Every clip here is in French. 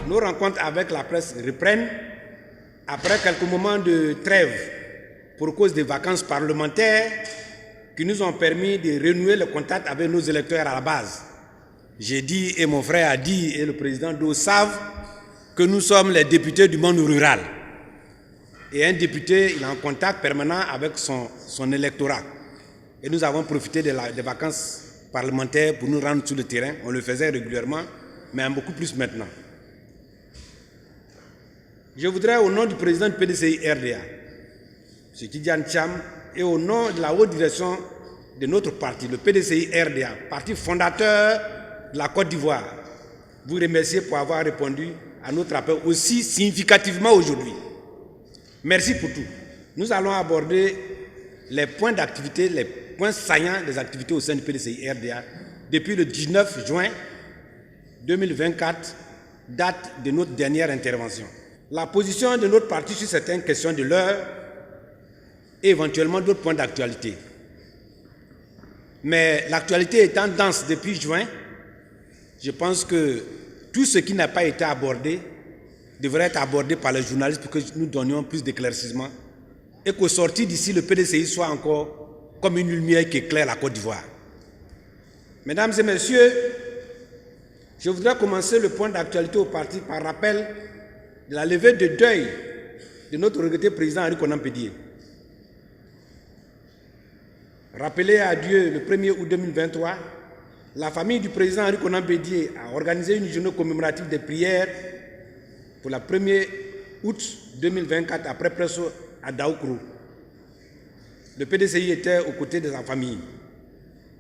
nos rencontres avec la presse reprennent après quelques moments de trêve pour cause des vacances parlementaires qui nous ont permis de renouer le contact avec nos électeurs à la base. J'ai dit, et mon frère a dit, et le président d'O savent, que nous sommes les députés du monde rural. Et un député, il est en contact permanent avec son électorat. Et nous avons profité des vacances parlementaires pour nous rendre sur le terrain. On le faisait régulièrement, mais beaucoup plus maintenant. Je voudrais, au nom du président du PDCI RDA, M. Tidjane Thiam, et au nom de la haute direction de notre parti, le PDCI RDA, parti fondateur de la Côte d'Ivoire, vous remercier pour avoir répondu à notre appel aussi significativement aujourd'hui. Merci pour tout. Nous allons aborder les points d'activité, les points saillants des activités au sein du PDCI RDA depuis le 19 juin 2024, date de notre dernière intervention. La position de notre parti sur certaines questions de l'heure et éventuellement d'autres points d'actualité. Mais l'actualité étant dense depuis juin, je pense que tout ce qui n'a pas été abordé devrait être abordé par les journalistes pour que nous donnions plus d'éclaircissement et qu'au sortir d'ici, le PDCI soit encore comme une lumière qui éclaire la Côte d'Ivoire. Mesdames et messieurs, je voudrais commencer le point d'actualité au parti par rappel de la levée de deuil de notre regretté président Henri Konan Bédié. Rappelé à Dieu le 1er août 2023, la famille du président Henri Konan Bédié a organisé une journée commémorative des prières pour le 1er août 2024 après Presso à Daoukro. Le PDCI était aux côtés de sa famille.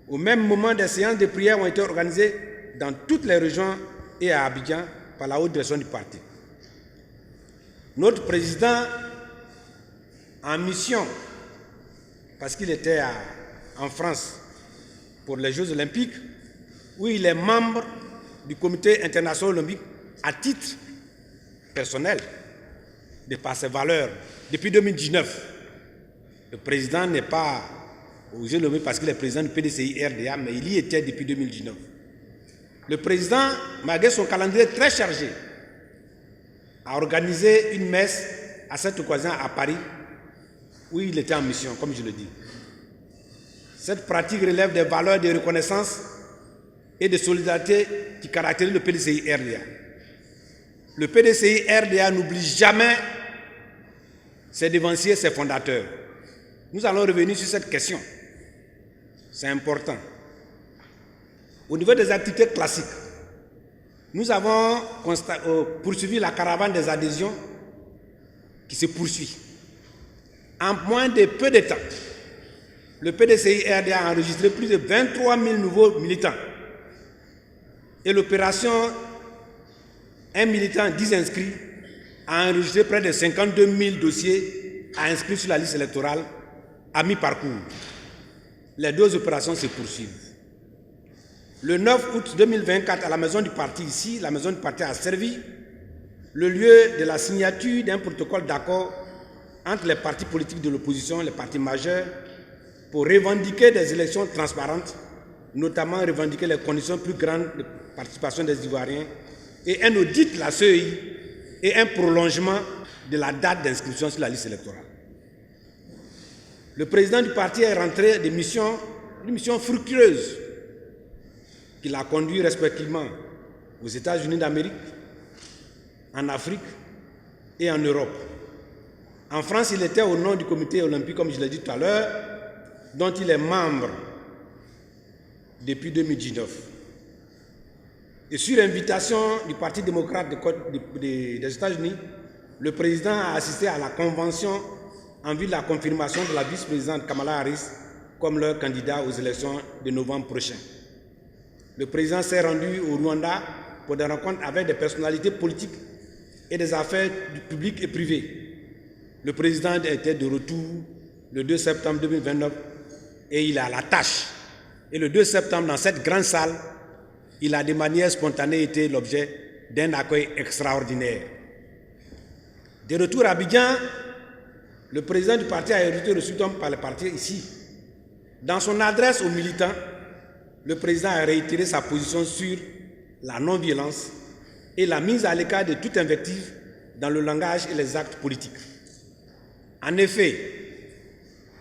Au même moment, des séances de prières ont été organisées dans toutes les régions et à Abidjan par la haute direction du parti. Notre président, en mission, parce qu'il était en France pour les Jeux olympiques, où il est membre du comité international olympique à titre personnel, de par ses valeurs. Depuis 2019, le président n'est pas aux Jeux olympiques parce qu'il est président du PDCI RDA, mais il y était depuis 2019. Le président, malgré son calendrier très chargé, a organisé une messe à cette occasion à Paris, où il était en mission, comme je le dis. Cette pratique relève des valeurs de reconnaissance et de solidarité qui caractérisent le PDCI RDA. Le PDCI RDA n'oublie jamais ses devanciers, ses fondateurs. Nous allons revenir sur cette question. C'est important. Au niveau des activités classiques, nous avons poursuivi la caravane des adhésions qui se poursuit. En moins de peu de temps, le PDCI RDA a enregistré plus de 23 000 nouveaux militants. Et l'opération 1 militant, 10 inscrits, a enregistré près de 52 000 dossiers à inscrire sur la liste électorale à mi-parcours. Les deux opérations se poursuivent. Le 9 août 2024, à la maison du parti ici, la maison du parti a servi le lieu de la signature d'un protocole d'accord entre les partis politiques de l'opposition, les partis majeurs, pour revendiquer des élections transparentes, notamment revendiquer les conditions plus grandes de participation des Ivoiriens et un audit de la CEI et un prolongement de la date d'inscription sur la liste électorale. Le président du parti est rentré de missions, une mission fructueuse qu'il a conduit respectivement aux États-Unis d'Amérique, en Afrique et en Europe. En France, il était au nom du comité olympique, comme je l'ai dit tout à l'heure, dont il est membre depuis 2019. Et sur invitation du Parti démocrate des États-Unis, le président a assisté à la convention en vue de la confirmation de la vice-présidente Kamala Harris comme leur candidat aux élections de novembre prochain. Le président s'est rendu au Rwanda pour des rencontres avec des personnalités politiques et des affaires publiques et privées. Le président était de retour le 2 septembre 2029 et il a la tâche. Et le 2 septembre, dans cette grande salle, il a de manière spontanée été l'objet d'un accueil extraordinaire. De retour à Abidjan, le président du parti a été reçu par le parti ici. Dans son adresse aux militants, le président a réitéré sa position sur la non-violence et la mise à l'écart de toute invective dans le langage et les actes politiques. En effet,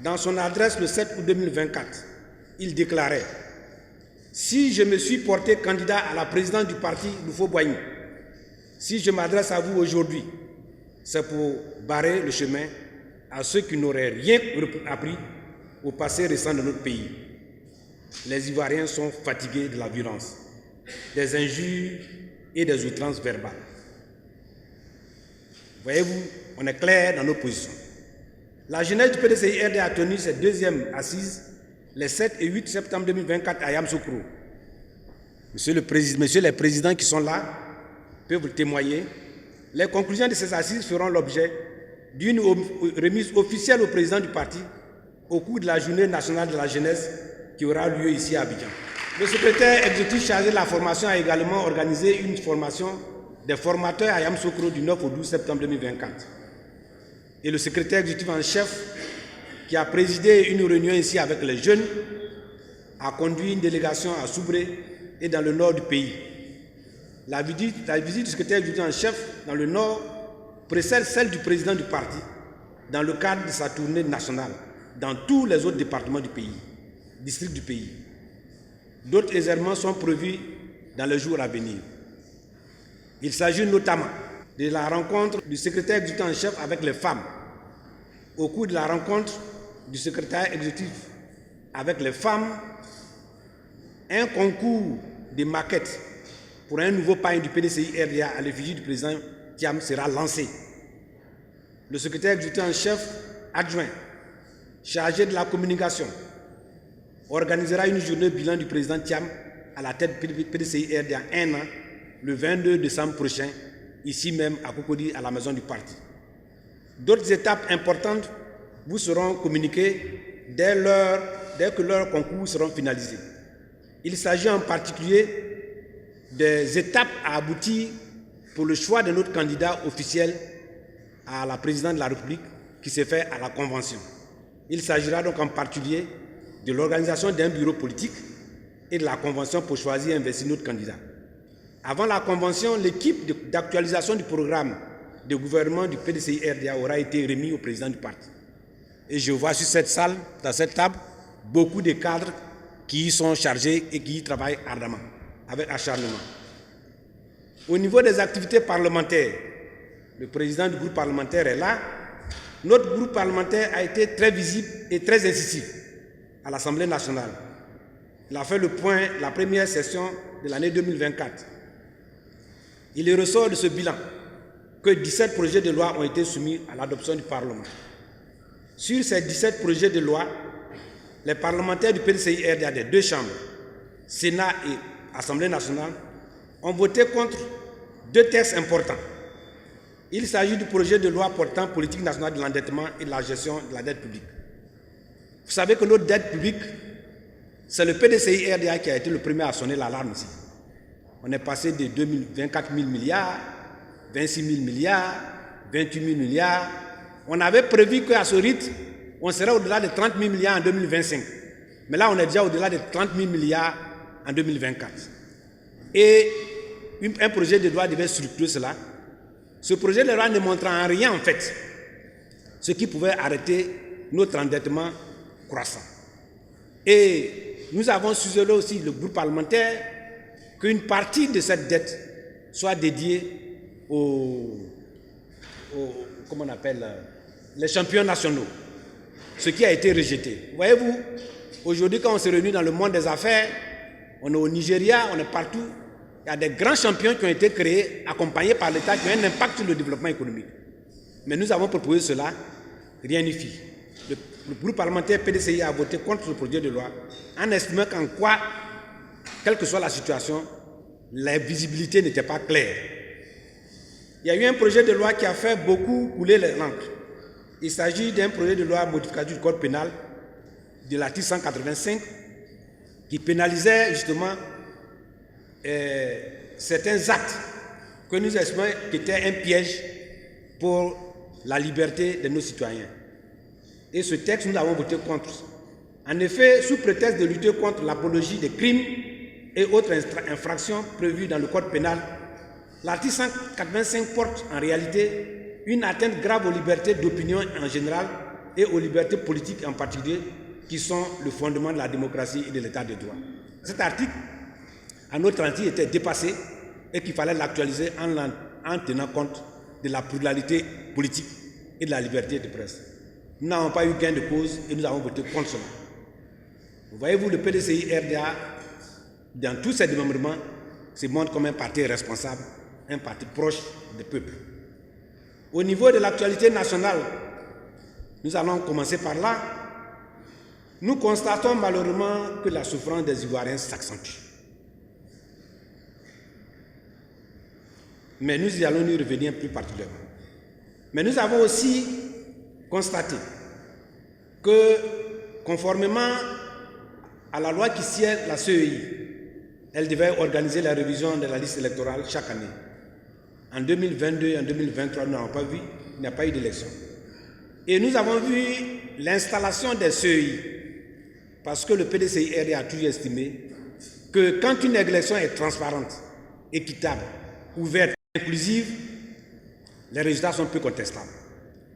dans son adresse le 7 août 2024, il déclarait « Si je me suis porté candidat à la présidence du parti Lufo-Boigny, si je m'adresse à vous aujourd'hui, c'est pour barrer le chemin à ceux qui n'auraient rien appris au passé récent de notre pays. Les Ivoiriens sont fatigués de la violence, des injures et des outrances verbales. » Voyez-vous, on est clair dans nos positions. La jeunesse du PDCI-RD a tenu ses deuxièmes assises les 7 et 8 septembre 2024 à Yamoussoukro. Monsieur les présidents qui sont là peuvent vous témoigner. Les conclusions de ces assises feront l'objet d'une remise officielle au président du parti au cours de la journée nationale de la jeunesse qui aura lieu ici à Abidjan. Le secrétaire exécutif chargé de la formation a également organisé une formation des formateurs à Yamoussoukro du 9 au 12 septembre 2024. Et le secrétaire exécutif en chef, qui a présidé une réunion ici avec les jeunes, a conduit une délégation à Soubré et dans le nord du pays. La visite du secrétaire exécutif en chef dans le nord précède celle du président du parti dans le cadre de sa tournée nationale dans tous les autres départements du pays, districts du pays. D'autres événements sont prévus dans les jours à venir. Il s'agit notamment de la rencontre du secrétaire exécutif en chef avec les femmes. Au cours de la rencontre du secrétaire exécutif avec les femmes, un concours de maquettes pour un nouveau pagne du PDCI-RDA à l'effigie du président Thiam sera lancé. Le secrétaire exécutif en chef adjoint, chargé de la communication, organisera une journée bilan du président Thiam à la tête du PDCI-RDA 1 an, le 22 décembre prochain, ici même à Cocody, à la maison du parti. D'autres étapes importantes vous seront communiquées dès que leurs concours seront finalisés. Il s'agit en particulier des étapes à aboutir pour le choix de notre candidat officiel à la présidence de la République qui s'est fait à la Convention. Il s'agira donc en particulier de l'organisation d'un bureau politique et de la Convention pour choisir et investir notre candidat. Avant la Convention, l'équipe d'actualisation du programme de gouvernement du PDCI-RDA aura été remis au président du parti. Et je vois sur cette salle, dans cette table, beaucoup de cadres qui y sont chargés et qui y travaillent ardemment, avec acharnement. Au niveau des activités parlementaires, le président du groupe parlementaire est là. Notre groupe parlementaire a été très visible et très incisif à l'Assemblée nationale. Il a fait le point, la première session de l'année 2024. Il ressort de ce bilan que 17 projets de loi ont été soumis à l'adoption du Parlement. Sur ces 17 projets de loi, les parlementaires du PDCI-RDA des deux chambres, Sénat et Assemblée nationale, ont voté contre deux textes importants. Il s'agit du projet de loi portant politique nationale de l'endettement et de la gestion de la dette publique. Vous savez que notre dette publique, c'est le PDCI-RDA qui a été le premier à sonner l'alarme ici. On est passé de 24 000 milliards, 26 000 milliards, 28 000 milliards. On avait prévu qu'à ce rythme, on serait au-delà de 30 000 milliards en 2025. Mais là, on est déjà au-delà de 30 000 milliards en 2024. Et un projet de loi devait structurer cela. Ce projet de loi ne montre en rien, en fait, ce qui pouvait arrêter notre endettement croissant. Et nous avons suggéré aussi, le groupe parlementaire, qu'une partie de cette dette soit dédiée comment on appelle, les champions nationaux, ce qui a été rejeté. Voyez-vous, aujourd'hui, quand on se réunit dans le monde des affaires, on est au Nigeria, on est partout, il y a des grands champions qui ont été créés, accompagnés par l'État, qui ont un impact sur le développement économique. Mais nous avons proposé cela, rien n'y fit. Le groupe parlementaire PDCI a voté contre le projet de loi, en estimant qu'en quoi, quelle que soit la situation, la visibilité n'était pas claire. Il y a eu un projet de loi qui a fait beaucoup couler l'encre. Il s'agit d'un projet de loi modificatif du code pénal de l'article 185 qui pénalisait justement certains actes que nous estimons qui étaient un piège pour la liberté de nos citoyens. Et ce texte, nous l'avons voté contre. En effet, sous prétexte de lutter contre l'apologie des crimes et autres infractions prévues dans le code pénal, l'article 185 porte en réalité une atteinte grave aux libertés d'opinion en général et aux libertés politiques en particulier, qui sont le fondement de la démocratie et de l'état de droit. Cet article, à notre avis, était dépassé et qu'il fallait l'actualiser en tenant compte de la pluralité politique et de la liberté de presse. Nous n'avons pas eu gain de cause et nous avons voté contre cela. Voyez-vous, le PDCI-RDA, dans tous ses démembrements, se montre comme un parti responsable, un parti proche des peuples. Au niveau de l'actualité nationale, nous allons commencer par là. Nous constatons malheureusement que la souffrance des Ivoiriens s'accentue. Mais nous y allons y revenir plus particulièrement. Mais nous avons aussi constaté que, conformément à la loi qui sied la CEI, elle devait organiser la révision de la liste électorale chaque année. En 2022 et en 2023, nous n'avons pas vu, il n'y a pas eu d'élection. Et nous avons vu l'installation des CEI, parce que le PDCI-RDA a toujours estimé que quand une élection est transparente, équitable, ouverte, inclusive, les résultats sont peu contestables.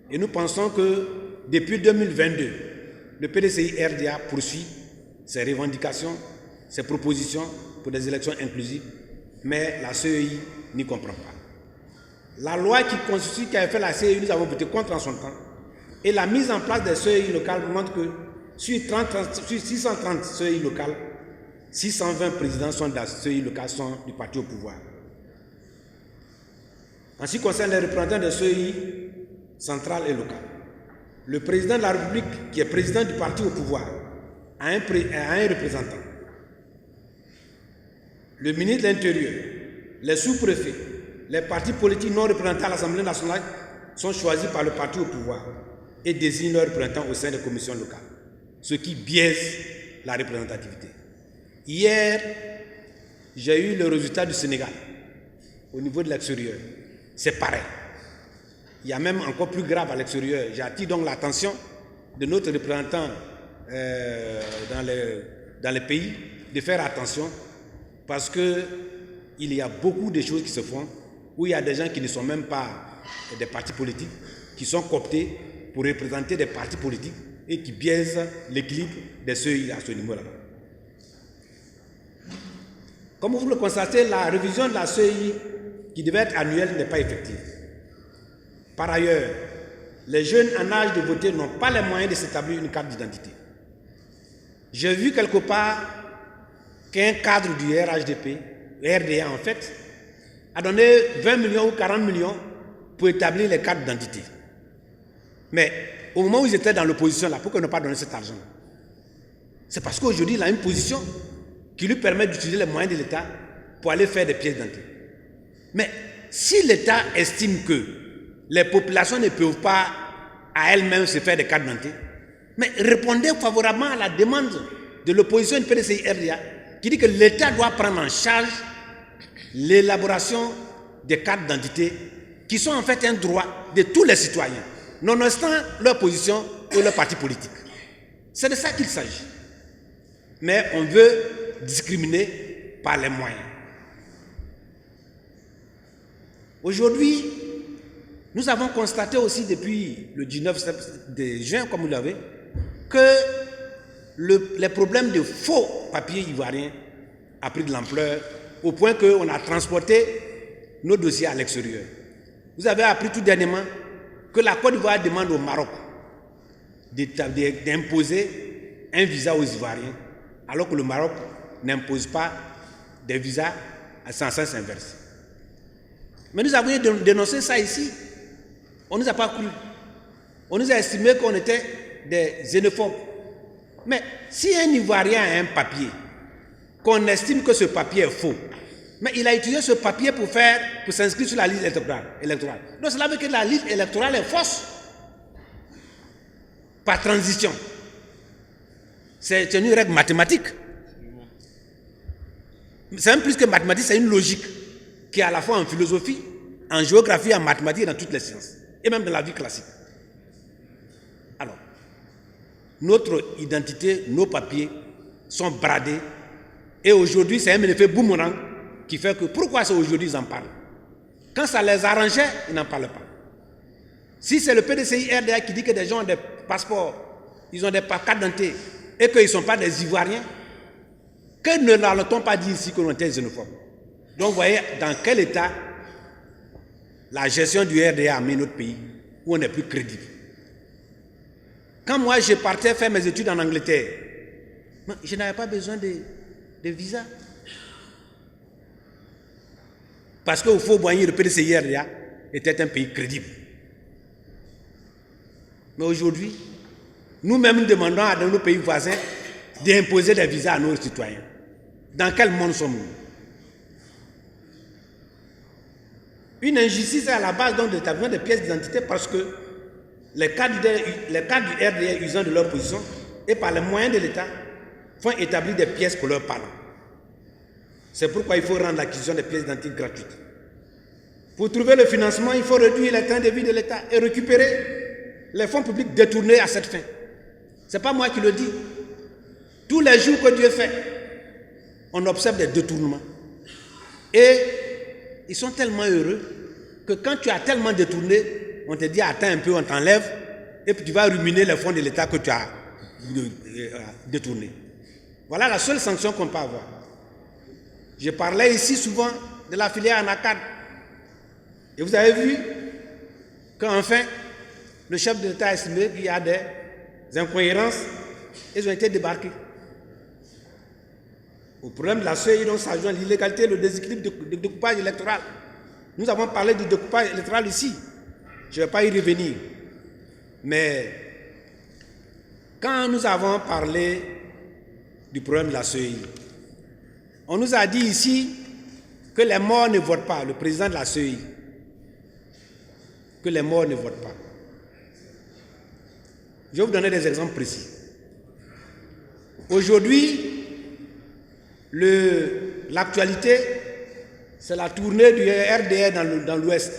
Et nous pensons que depuis 2022, le PDCI-RDA poursuit ses revendications, ses propositions pour des élections inclusives, mais la CEI n'y comprend pas. La loi qui avait fait la CEI, nous avons voté contre en son temps, et la mise en place des CEI locales montre que sur 630 CEI locales, 620 présidents sont dans CEI locales sont du parti au pouvoir. En ce qui concerne les représentants des CEI centrales et locales, le président de la République, qui est président du parti au pouvoir, a un représentant. Le ministre de l'Intérieur, les sous-préfets, les partis politiques non représentés à l'Assemblée nationale sont choisis par le parti au pouvoir et désignent leurs représentants au sein des commissions locales, ce qui biaise la représentativité. Hier, j'ai eu le résultat du Sénégal au niveau de l'extérieur. C'est pareil. Il y a même encore plus grave à l'extérieur. J'attire donc l'attention de notre représentant dans les pays de faire attention, parce qu'il y a beaucoup de choses qui se font où il y a des gens qui ne sont même pas des partis politiques, qui sont cooptés pour représenter des partis politiques et qui biaisent l'équilibre des CEI à ce niveau-là. Comme vous le constatez, la révision de la CEI qui devait être annuelle n'est pas effective. Par ailleurs, les jeunes en âge de voter n'ont pas les moyens de s'établir une carte d'identité. J'ai vu quelque part qu'un cadre du RDA en fait, a donné 20 millions ou 40 millions pour établir les cartes d'identité. Mais au moment où ils étaient dans l'opposition, pourquoi ne pas donner cet argent? C'est parce qu'aujourd'hui, il a une position qui lui permet d'utiliser les moyens de l'État pour aller faire des pièces d'identité. Mais si l'État estime que les populations ne peuvent pas à elles-mêmes se faire des cartes d'identité, mais répondez favorablement à la demande de l'opposition du PDCI-RDA qui dit que l'État doit prendre en charge l'élaboration des cartes d'identité qui sont en fait un droit de tous les citoyens, nonobstant leur position ou leur parti politique. C'est de ça qu'il s'agit. Mais on veut discriminer par les moyens. Aujourd'hui, nous avons constaté aussi depuis le 19 juin, comme vous l'avez, que les problèmes de faux papiers ivoiriens ont pris de l'ampleur au point qu'on a transporté nos dossiers à l'extérieur. Vous avez appris tout dernièrement que la Côte d'Ivoire demande au Maroc d'imposer un visa aux Ivoiriens, alors que le Maroc n'impose pas des visas à sens inverse. Mais nous avons dénoncé ça ici. On ne nous a pas cru. On nous a estimé qu'on était des xénophobes. Mais si un Ivoirien a un papier, qu'on estime que ce papier est faux, mais il a utilisé ce papier pour s'inscrire sur la liste électorale. Donc cela veut dire que la liste électorale est fausse. Par transition. C'est une règle mathématique. C'est même plus que mathématique, c'est une logique qui est à la fois en philosophie, en géographie, en mathématiques et dans toutes les sciences. Et même dans la vie classique. Alors, notre identité, nos papiers sont bradés. Et aujourd'hui, c'est un effet boomerang qui fait que pourquoi c'est aujourd'hui ils en parlent? Quand ça les arrangeait, ils n'en parlent pas. Si c'est le PDCI RDA qui dit que des gens ont des passeports, ils ont des cartes d'identité et qu'ils ne sont pas des Ivoiriens, que ne leur-t-on pas dit ici que l'on était xénophobe? Donc vous voyez dans quel état la gestion du RDA a mis notre pays, où on n'est plus crédible. Quand moi je partais faire mes études en Angleterre, je n'avais pas besoin de visa. Parce qu'au Fort-Boigny, le PDCI RDA était un pays crédible. Mais aujourd'hui, nous-mêmes demandons à nos pays voisins d'imposer des visas à nos citoyens. Dans quel monde sommes-nous? Une injustice à la base donc de l'établissement des pièces d'identité parce que les cadres du RDA usant de leur position et par les moyens de l'État font établir des pièces pour leurs parents. C'est pourquoi il faut rendre l'acquisition des pièces d'identité gratuite. Pour trouver le financement, il faut réduire les temps de vie de l'État et récupérer les fonds publics détournés à cette fin. Ce n'est pas moi qui le dis. Tous les jours que Dieu fait, on observe des détournements. Et ils sont tellement heureux que quand tu as tellement détourné, on te dit attends un peu, on t'enlève, et puis tu vas ruminer les fonds de l'État que tu as détournés. Voilà la seule sanction qu'on peut avoir. Je parlais ici souvent de la filière ANACAD. Et vous avez vu qu'enfin, le chef de l'État a estimé qu'il y a des incohérences. Ils ont été débarqués. Au problème de la CEI, donc s'ajoute l'illégalité, le déséquilibre du découpage électoral. Nous avons parlé du découpage électoral ici. Je ne vais pas y revenir. Mais quand nous avons parlé du problème de la CEI, on nous a dit ici que les morts ne votent pas, le président de la CEI. Que les morts ne votent pas. Je vais vous donner des exemples précis. Aujourd'hui, l'actualité, c'est la tournée du RDA dans l'Ouest.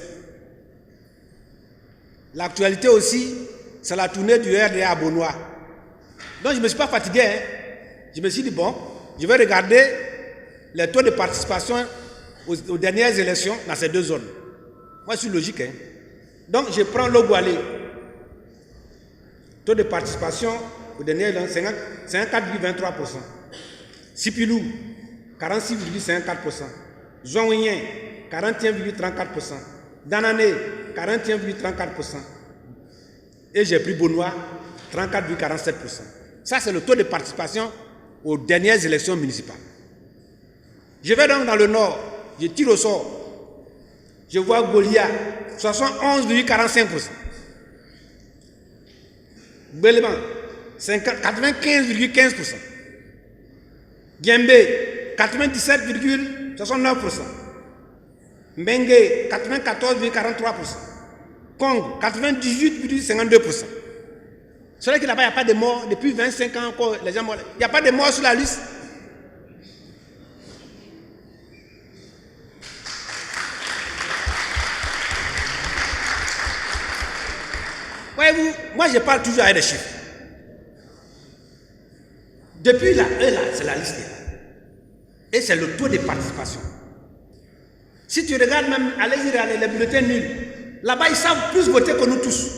L'actualité aussi, c'est la tournée du RDA à Beaunois. Donc je ne me suis pas fatigué. Je me suis dit, bon, je vais regarder les taux de participation aux dernières élections dans ces deux zones. Moi, je suis logique. Donc je prends l'Ogoualé. Taux de participation aux dernières élections, 54,23%. Sipilou, 46,54%. Zouanouyen, 41,34%. Danané, 41,34%. Et j'ai pris Beaunois, 34,47%. Ça, c'est le taux de participation aux dernières élections municipales. Je vais donc dans le nord, je tire au sort. Je vois Goliath, 71,45%. Béléman, 95,15%. Giembé, 97,69%. Mbengue, 94,43%. Kong, 98,52%. C'est vrai que là-bas, il n'y a pas de morts. Depuis 25 ans encore, les gens morts. Il n'y a pas de morts sur la liste. Voyez-vous, moi je parle toujours avec des chiffres. Depuis là, c'est la liste. Et c'est le taux de participation. Si tu regardes même, allez-y regarder les bulletins nuls. Là-bas, ils savent plus voter que nous tous.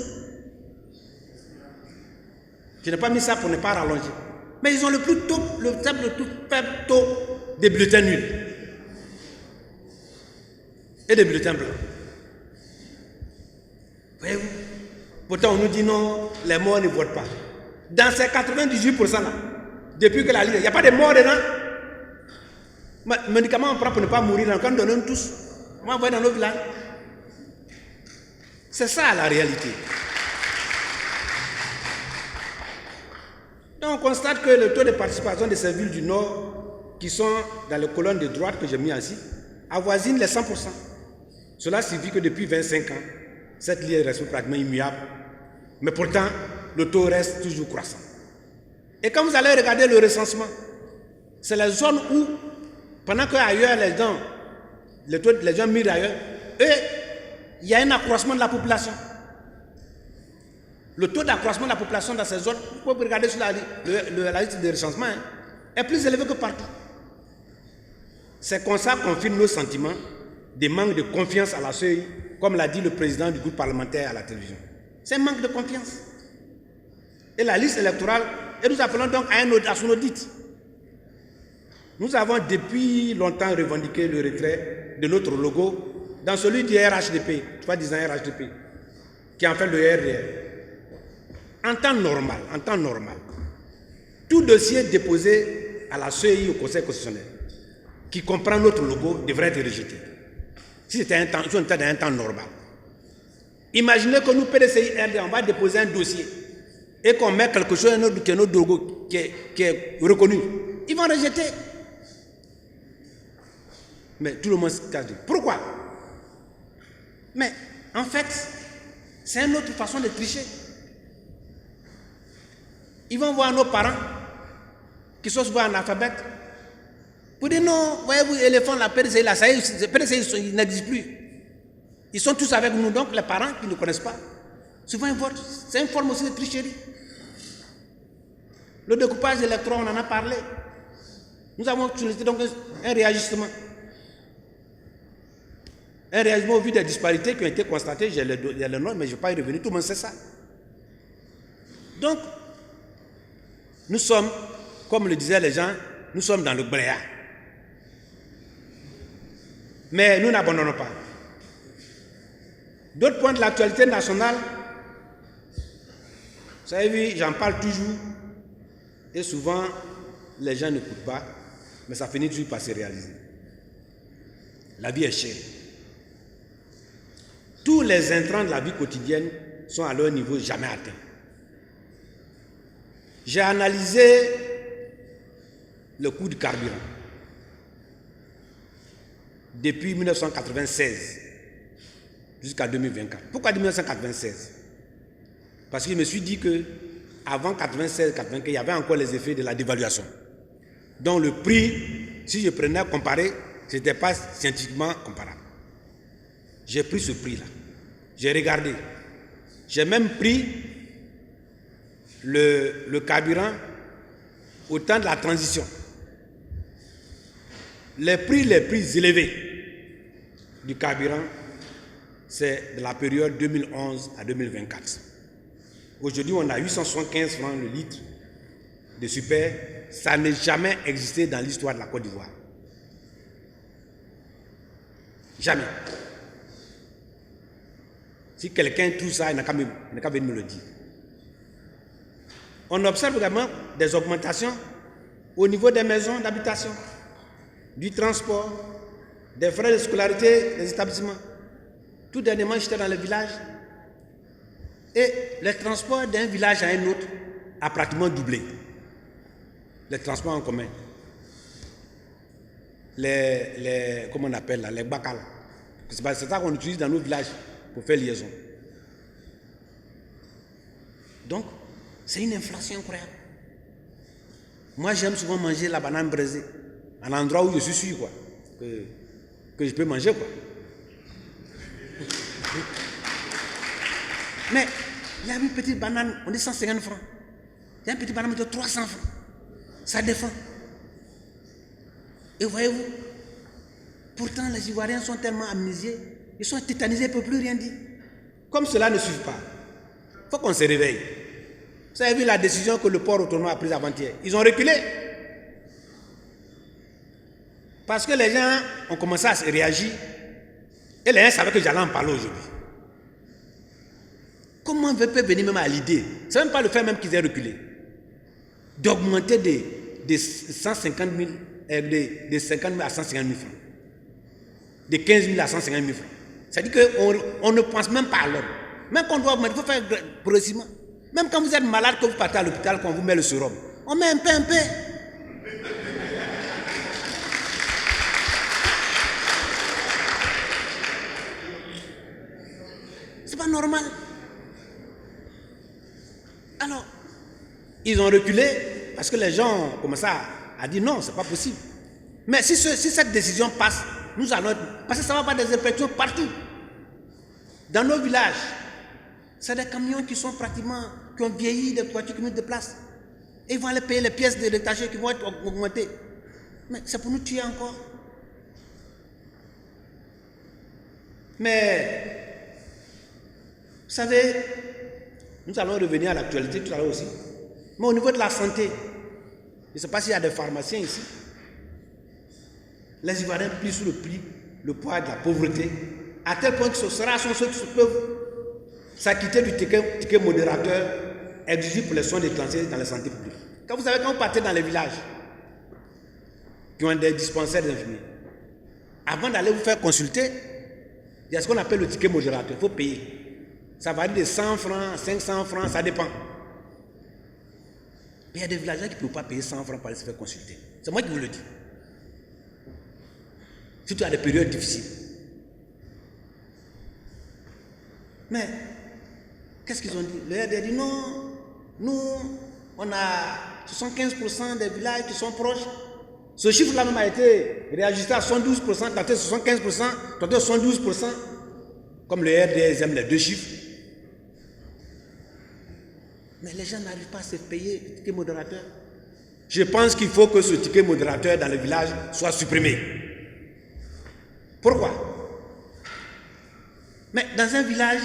Je n'ai pas mis ça pour ne pas rallonger. Mais ils ont le plus faible taux des bulletins nuls. Et des bulletins blancs. Voyez-vous? Pourtant, on nous dit non, les morts ne votent pas. Dans ces 98% là, depuis que la liste, il n'y a pas de morts dedans. Médicaments on prend pour ne pas mourir, quand on donne tous. On va envoyer dans nos villages. C'est ça la réalité. Donc on constate que le taux de participation de ces villes du Nord, qui sont dans les colonnes de droite que j'ai mis ainsi, avoisine les 100%. Cela signifie que depuis 25 ans, cette ligne reste pratiquement immuable. Mais pourtant, le taux reste toujours croissant. Et quand vous allez regarder le recensement, c'est les zones où, pendant qu'ailleurs les gens mirent ailleurs, il y a un accroissement de la population. Le taux d'accroissement de la population dans ces zones, vous pouvez regarder sur la liste de recensement, est plus élevé que partout. C'est comme ça qu'on confirme nos sentiments des manques de confiance à la CEI, comme l'a dit le président du groupe parlementaire à la télévision. C'est un manque de confiance. Et la liste électorale, et nous appelons donc à son audit. Nous avons depuis longtemps revendiqué le retrait de notre logo dans celui du RHDP, soi-disant RHDP, qui est en fait le RDR. En temps normal, tout dossier déposé à la CEI au Conseil constitutionnel qui comprend notre logo devrait être rejeté. Si on était dans un temps normal. Imaginez que nous, PDCI RD, on va déposer un dossier et qu'on met quelque chose qui est notre logo, qui est reconnu. Ils vont rejeter. Mais tout le monde se cache. Pourquoi? Mais en fait, c'est une autre façon de tricher. Ils vont voir nos parents qui sont souvent analphabètes. Pour dire non, voyez-vous, éléphant, la PDCI, là, ça y est, PDCI, ils n'existent plus. Ils sont tous avec nous, donc les parents qui ne connaissent pas, souvent ils votent. C'est une forme aussi de tricherie. Le découpage électoral, on en a parlé. Nous avons sollicité donc un réajustement. Un réajustement au vu des disparités qui ont été constatées, j'ai le nom, mais je ne vais pas y revenir, tout le monde sait ça. Donc, nous sommes, comme le disaient les gens, nous sommes dans le bréa. Mais nous n'abandonnons pas. D'autres points de l'actualité nationale, vous savez, j'en parle toujours, et souvent, les gens n'écoutent pas, mais ça finit toujours par se réaliser. La vie est chère. Tous les intrants de la vie quotidienne sont à leur niveau jamais atteint. J'ai analysé le coût du carburant depuis 1996 jusqu'à 2024. Pourquoi 1996? Parce que je me suis dit que avant 96-95, il y avait encore les effets de la dévaluation. Donc le prix, si je prenais à comparer, ce n'était pas scientifiquement comparable. J'ai pris ce prix-là. J'ai regardé. J'ai même pris le carburant au temps de la transition. Les prix les plus élevés du carburant, c'est de la période 2011 à 2024. Aujourd'hui, on a 875 francs le litre de super. Ça n'a jamais existé dans l'histoire de la Côte d'Ivoire. Jamais. Si quelqu'un trouve ça, il n'a qu'à venir me le dire. On observe également des augmentations au niveau des maisons d'habitation, du transport, des frais de scolarité des établissements. Tout dernièrement, j'étais dans le village et le transport d'un village à un autre a pratiquement doublé. Les transports en commun. Comment on appelle là, les bacals. C'est ça qu'on utilise dans nos villages pour faire liaison. Donc, c'est une inflation incroyable. Moi, j'aime souvent manger la banane braisée, à l'endroit où je suis sûr, quoi, que je peux manger, quoi. Mais il y a une petite banane, on dit 150 francs. Il y a une petite banane de 300 francs. Ça défend. Et voyez-vous, pourtant les Ivoiriens sont tellement amnésiés, ils sont tétanisés, ils ne peuvent plus rien dire. Comme cela ne suffit pas, il faut qu'on se réveille. Vous avez vu la décision que le port autonome a prise avant-hier. Ils ont reculé. Parce que les gens ont commencé à se réagir. Et les gens savaient que j'allais en parler aujourd'hui. Comment on peut venir même à l'idée? Ce n'est même pas le fait même qu'ils aient reculé. D'augmenter de 150 000, de 50 000 à 150 000 francs. De 15 000 à 150 000 francs. C'est-à-dire qu'on ne pense même pas à l'homme. Même qu'on doit augmenter, il faut faire progressivement. Même quand vous êtes malade, que vous partez à l'hôpital, qu'on vous met le sérum, on met un peu. C'est pas normal. Alors, ils ont reculé parce que les gens ont commencé à dire non, c'est pas possible. Mais si cette décision passe, nous allons... Parce que ça va pas des répercussions partout. Dans nos villages, c'est des camions qui sont pratiquement... qui ont vieilli, des voitures qui mettent de place. Et ils vont aller payer les pièces de détachés qui vont être augmentées. Mais c'est pour nous tuer encore. Mais, vous savez, nous allons revenir à l'actualité tout à l'heure aussi. Mais au niveau de la santé, je ne sais pas s'il y a des pharmaciens ici. Les Ivoiriens plient sous le poids de la pauvreté, à tel point que ce sera sont ceux qui peuvent s'acquitter du ticket modérateur exigé pour les soins déclenchés dans la santé publique. Quand vous partez dans les villages qui ont des dispensaires d'infirmiers, avant d'aller vous faire consulter, il y a ce qu'on appelle le ticket modérateur, il faut payer. Ça varie de 100 francs, 500 francs, ça dépend. Mais il y a des villageois qui ne peuvent pas payer 100 francs pour aller se faire consulter. C'est moi qui vous le dis. Surtout à des périodes difficiles. Mais, qu'est-ce qu'ils ont dit? Le RD a dit non, nous, on a 75% des villages qui sont proches. Ce chiffre-là même a été réajusté à 72%, tantôt 75%, tantôt 72%. Comme le RD aime les deux chiffres. Mais les gens n'arrivent pas à se payer le ticket modérateur. Je pense qu'il faut que ce ticket modérateur dans le village soit supprimé. Pourquoi? Mais dans un village,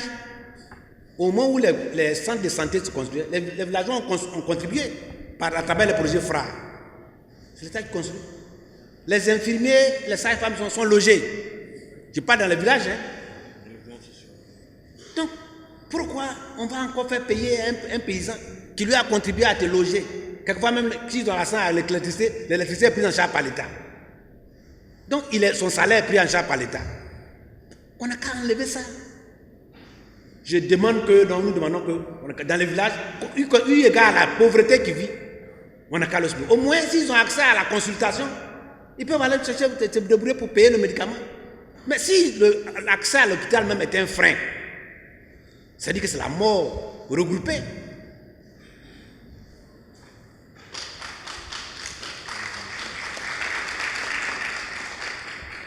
au moment où les centres de santé se construisent, les villageois ont contribué à travers les projets FRA. C'est l'État qui construit. Les infirmiers, les sages-femmes sont logés. Je parle dans les villages. Donc, pourquoi on va encore faire payer un paysan qui lui a contribué à te loger? Quelquefois même, s'ils ont l'argent à l'électricité est prise en charge par l'État. Donc, son salaire est pris en charge par l'État. On n'a qu'à enlever ça. Nous demandons que dans les villages, eu égard à la pauvreté qui vit, on n'a qu'à le supprimer. Au moins, s'ils ont accès à la consultation, ils peuvent aller chercher, se débrouiller pour payer le médicament. Mais si l'accès à l'hôpital même est un frein, ça dit que c'est la mort regroupée.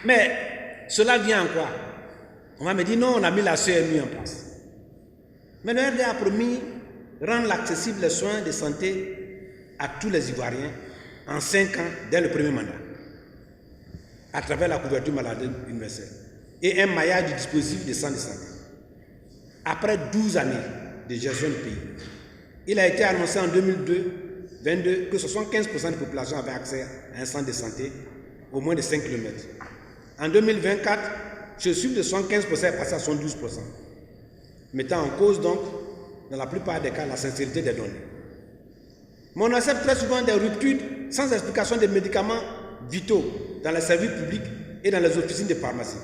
Mais cela vient en quoi? On va me dire non, on a mis la CMU en place. Mais le RD a promis rendre accessibles les soins de santé à tous les Ivoiriens en 5 ans dès le premier mandat, à travers la couverture maladie universelle et un maillage du dispositif de centres de santé. Après 12 années de gestion du pays, il a été annoncé en 2022 que 75% de la population avait accès à un centre de santé au moins de 5 km. En 2024, ce chiffre de 75% est passé à 72%, mettant en cause donc, dans la plupart des cas, la sincérité des données. Mais on accepte très souvent des ruptures sans explication des médicaments vitaux dans les services publics et dans les officines de pharmacie.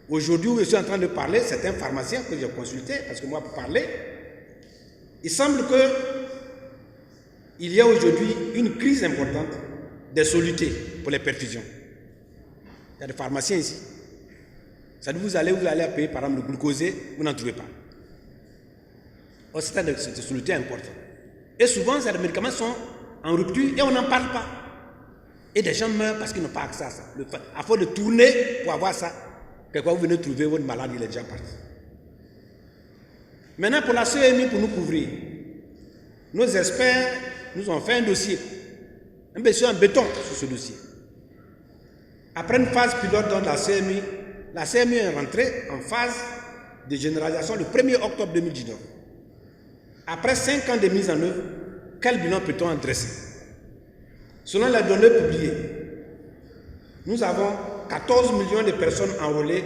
Aujourd'hui, où je suis en train de parler, c'est un pharmacien que j'ai consulté, parce que moi, pour parler, il semble qu'il y a aujourd'hui une crise importante des solutés pour les perfusions. Il y a des pharmaciens ici. Ça dit, vous allez payer par exemple le glucosé, vous n'en trouvez pas. Or, c'est un soluté important. Et souvent, ces médicaments sont en rupture et on n'en parle pas. Et des gens meurent parce qu'ils n'ont pas accès à ça. À force de tourner pour avoir ça, quelquefois vous venez trouver votre malade, il est déjà parti. Maintenant, pour la CMI, pour nous couvrir, nos experts nous ont fait un dossier, un dossier en béton sur ce dossier. Après une phase pilote dans la CMI est rentrée en phase de généralisation le 1er octobre 2019. Après 5 ans de mise en œuvre, quel bilan peut-on en dresser? Selon les données publiées, nous avons 14 millions de personnes enrôlées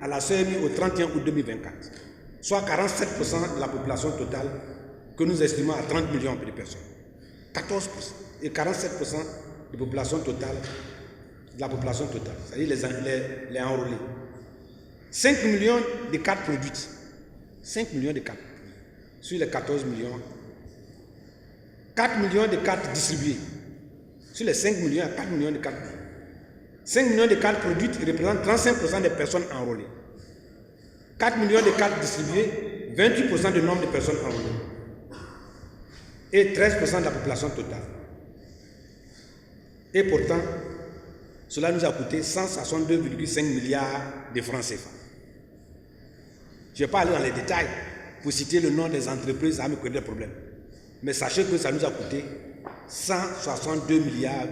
à la CMI au 31 août 2024, soit 47% de la population totale que nous estimons à 30 millions de personnes. 14% et 47% de la population totale, c'est-à-dire les enrôlés. 5 millions de cartes produites. 5 millions de cartes sur les 14 millions. 4 millions de cartes distribuées. Sur les 5 millions, il y a 4 millions de cartes. 5 millions de cartes produites représentent 35% des personnes enrôlées. 4 millions de cartes distribuées, 28% du nombre de personnes enrôlées. Et 13% de la population totale. Et pourtant, cela nous a coûté 162,5 milliards de francs CFA. Je ne vais pas aller dans les détails pour citer le nom des entreprises, ça me connaît des problèmes. Mais sachez que ça nous a coûté 162 milliards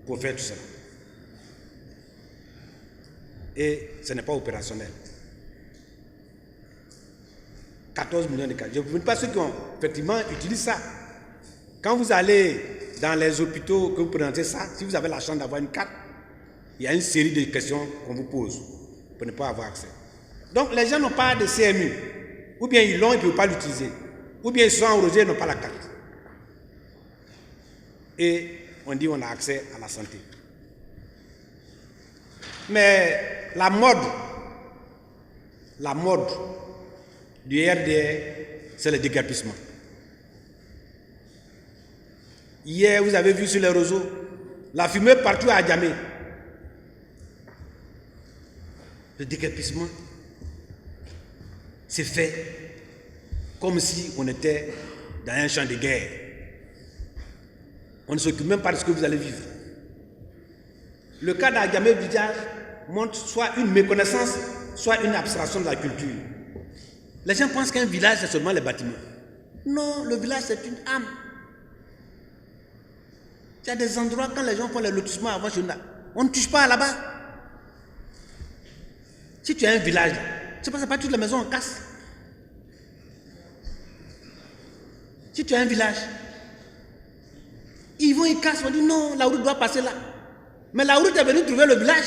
pour faire tout ça. et ce n'est pas opérationnel. 14 millions de cas. Je ne vous dis pas ceux qui ont effectivement utilisé ça. Quand vous allez dans les hôpitaux, que vous présentez ça, si vous avez la chance d'avoir une carte, il y a une série de questions qu'on vous pose pour ne pas avoir accès. Donc les gens n'ont pas de CMU, ou bien ils l'ont et ils ne peuvent pas l'utiliser, ou bien ils sont enrôlés et n'ont pas la carte. Et on dit qu'on a accès à la santé. Mais la mode du RDR, c'est le déguerpissement. Hier, vous avez vu sur les réseaux, la fumée partout à Adjamé. Le déguerpissement, c'est fait comme si on était dans un champ de guerre. On ne s'occupe même pas de ce que vous allez vivre. Le cas d'Adjamé Bidjar montre soit une méconnaissance, soit une abstraction de la culture. Les gens pensent qu'un village, c'est seulement les bâtiments. Non, le village, c'est une âme. Il y a des endroits, quand les gens font les lotissements avant chez nous, on ne touche pas là-bas. Si tu as un village, c'est pas toutes les maisons en casse. Si tu as un village, ils vont, ils cassent, on dit non, la route doit passer là. Mais la route est venue trouver le village.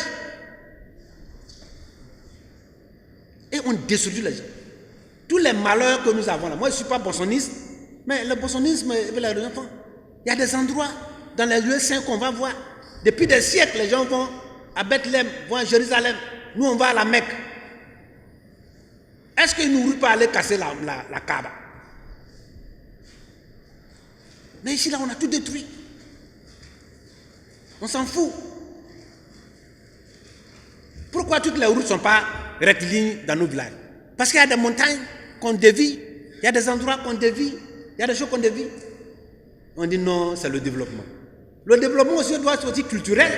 Et on détruit les gens. Tous les malheurs que nous avons là, moi je ne suis pas bonsoniste, mais le bonsonisme, il y a des endroits dans les lieux saints qu'on va voir. Depuis des siècles, les gens vont à Bethléem, vont à Jérusalem. Nous, on va à la Mecque. Est-ce qu'ils nous roulent pas aller casser la Kaaba? Mais ici, là, on a tout détruit. On s'en fout. Pourquoi toutes les routes ne sont pas rectilignes dans nos villages? Parce qu'il y a des montagnes qu'on dévie, il y a des endroits qu'on dévie, il y a des choses qu'on dévie. On dit non, c'est le développement. Le développement aussi doit être aussi culturel.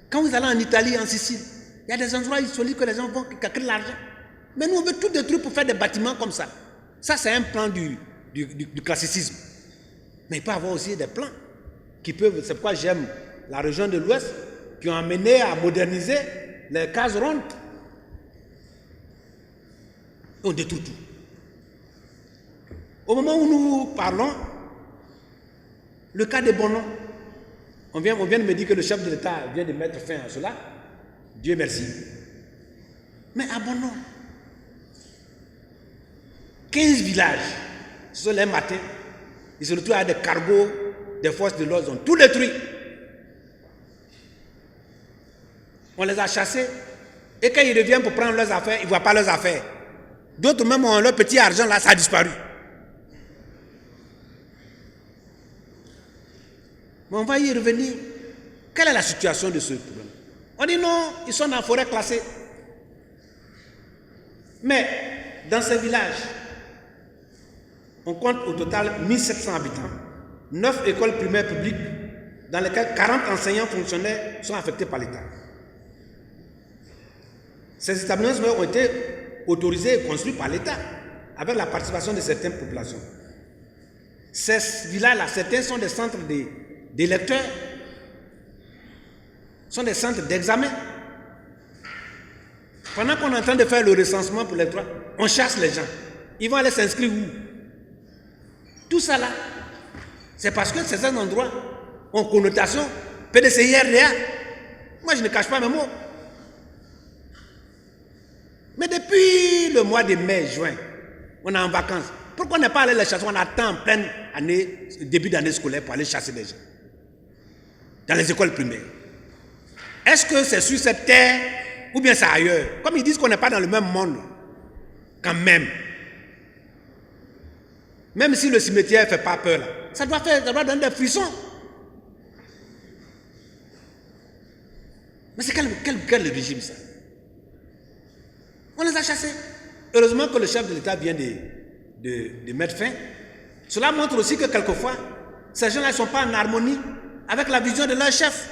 Quand vous allez en Italie, en Sicile, il y a des endroits insolites que les gens vont créer de l'argent. Mais nous, on veut tout détruire pour faire des bâtiments comme ça. Ça, c'est un plan du classicisme. Mais il peut y avoir aussi des plans qui peuvent, c'est pourquoi j'aime la région de l'Ouest, qui ont amené à moderniser les cases rondes. On détruit tout. Au moment où nous parlons, le cas de Bono, on vient de me dire que le chef de l'État vient de mettre fin à cela. Dieu merci. Mais à Bono, 15 villages, ce sont les matins, ils se retrouvent avec des cargos des forces de l'ordre, ils ont tout détruit. On les a chassés, et quand ils reviennent pour prendre leurs affaires, ils ne voient pas leurs affaires. D'autres même ont leur petit argent là, ça a disparu. Mais on va y revenir. Quelle est la situation de ce problème? On dit non, ils sont dans la forêt classée. Mais dans ces villages, on compte au total 1700 habitants, 9 écoles primaires publiques, dans lesquelles 40 enseignants fonctionnaires sont affectés par l'État. Ces établissements ont été autorisés et construits par l'État, avec la participation de certaines populations. Ces villages-là, certains sont des centres des lecteurs, sont des centres d'examen. Pendant qu'on est en train de faire le recensement pour les droits, on chasse les gens. Ils vont aller s'inscrire où? Tout ça là, c'est parce que ces endroits ont connotation PDCI RDA. Moi, je ne cache pas mes mots. Mais depuis le mois de mai, juin, on est en vacances. Pourquoi on n'est pas allé les chasser? On attend en pleine année, début d'année scolaire pour aller chasser des gens. Dans les écoles primaires. Est-ce que c'est sur cette terre ou bien c'est ailleurs? Comme ils disent qu'on n'est pas dans le même monde, quand même. Même si le cimetière ne fait pas peur, là, ça doit donner des frissons. Mais c'est quel régime ça? On les a chassés. Heureusement que le chef de l'État vient de mettre fin. Cela montre aussi que quelquefois, ces gens-là ne sont pas en harmonie avec la vision de leur chef.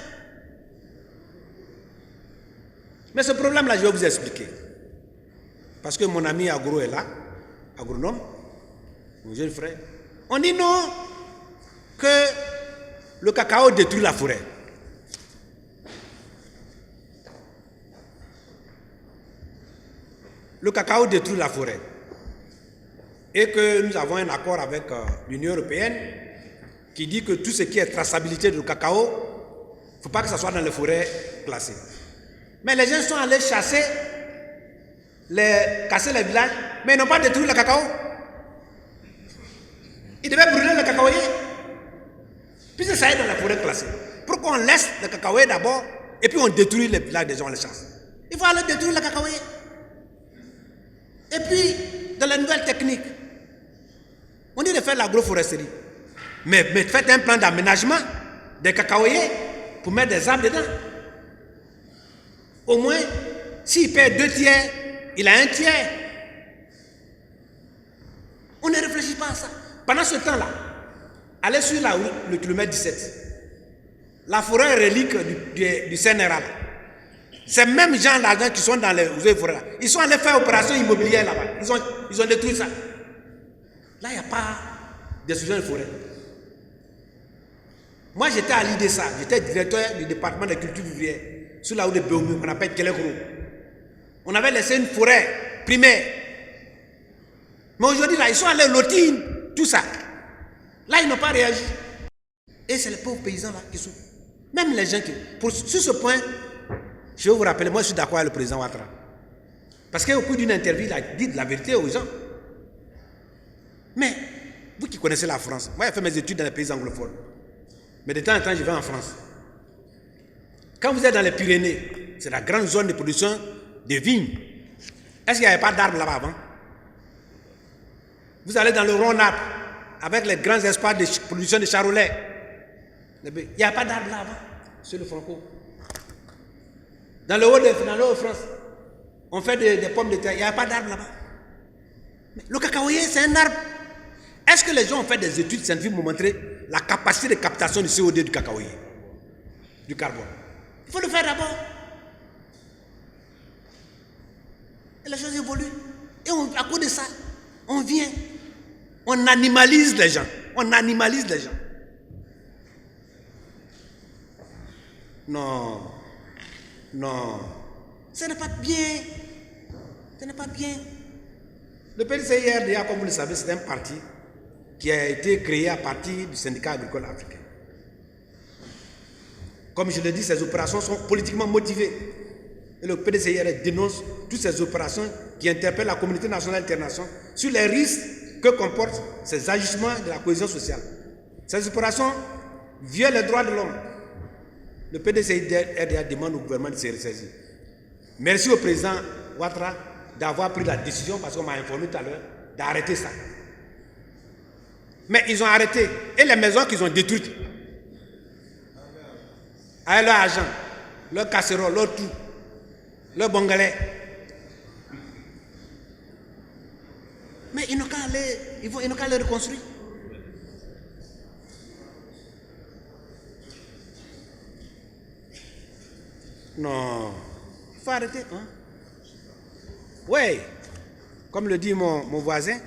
Mais ce problème-là, je vais vous expliquer. Parce que mon ami agro est là, agronome, mon jeune frère. On dit non, que le cacao détruit la forêt. le cacao détruit la forêt et que nous avons un accord avec l'Union européenne qui dit que tout ce qui est traçabilité du cacao, il ne faut pas que ça soit dans les forêts classées. Mais les gens sont allés chasser, casser les villages, mais ils n'ont pas détruit le cacao. Ils devaient brûler le cacaoyer, puisque ça est dans la forêt classée. Pourquoi on laisse le cacaoyer d'abord et puis on détruit les villages des gens, on les chasse? Il faut aller détruire le cacaoyer. Et puis, dans les nouvelles techniques, on dit de faire l'agroforesterie. Mais faites un plan d'aménagement des cacaoyers pour mettre des arbres dedans. Au moins, s'il perd 2 tiers, il a 1 tiers. On ne réfléchit pas à ça. Pendant ce temps-là, allez sur le kilomètre 17. La forêt relique du CNRA. Ces mêmes gens là qui sont dans les forêts, ils sont allés faire opération immobilière là-bas. Ils ont détruit ça. Là, il n'y a pas de destruction de forêt. Moi, j'étais à l'IDSA, j'étais directeur du département de culture vivrière, sur la route de Béomu, qu'on appelle Kelekro. On avait laissé une forêt primaire. Mais aujourd'hui, là, ils sont allés lotir tout ça. Là, ils n'ont pas réagi. Et c'est les pauvres paysans là qui sont. Même les gens qui. Sur ce point, je vais vous rappeler, moi je suis d'accord avec le président Ouattara. Parce qu'au cours d'une interview, il a dit de la vérité aux gens. Mais, vous qui connaissez la France, moi j'ai fait mes études dans les pays anglophones. Mais de temps en temps, je vais en France. Quand vous êtes dans les Pyrénées, c'est la grande zone de production de vignes. Est-ce qu'il n'y avait pas d'arbres là-bas avant? Vous allez dans le Rhône-Alpes, avec les grands espaces de production de charolais. Il n'y a pas d'arbres là-bas, sur le Franco. Dans le Haut-de-France, on fait des pommes de terre, il n'y a pas d'arbres là-bas. Le cacaoyer, c'est un arbre. Est-ce que les gens ont fait des études scientifiques pour montrer la capacité de captation du CO2 du cacaoyer, du carbone? Il faut le faire d'abord. Et les choses évoluent. Et à cause de ça, on vient, on animalise les gens. On animalise les gens. Non, non, ce n'est pas bien. Ce n'est pas bien. Le PDCI-RDA, comme vous le savez, c'est un parti qui a été créé à partir du syndicat agricole africain. Comme je l'ai dit, ces opérations sont politiquement motivées. Et le PDCI-RDA dénonce toutes ces opérations qui interpellent la communauté nationale et internationale sur les risques que comportent ces ajustements de la cohésion sociale. Ces opérations violent les droits de l'homme. Le PDCI-RDA demande au gouvernement de se ressaisir. Merci au président Ouattara d'avoir pris la décision, parce qu'on m'a informé tout à l'heure, d'arrêter ça. Mais ils ont arrêté. Et les maisons qu'ils ont détruites, avec leur argent, leur casserole, leur tout, leur bongalais. Mais ils n'ont qu'à les reconstruire. Non, il faut arrêter. Hein? Oui, comme le dit mon voisin,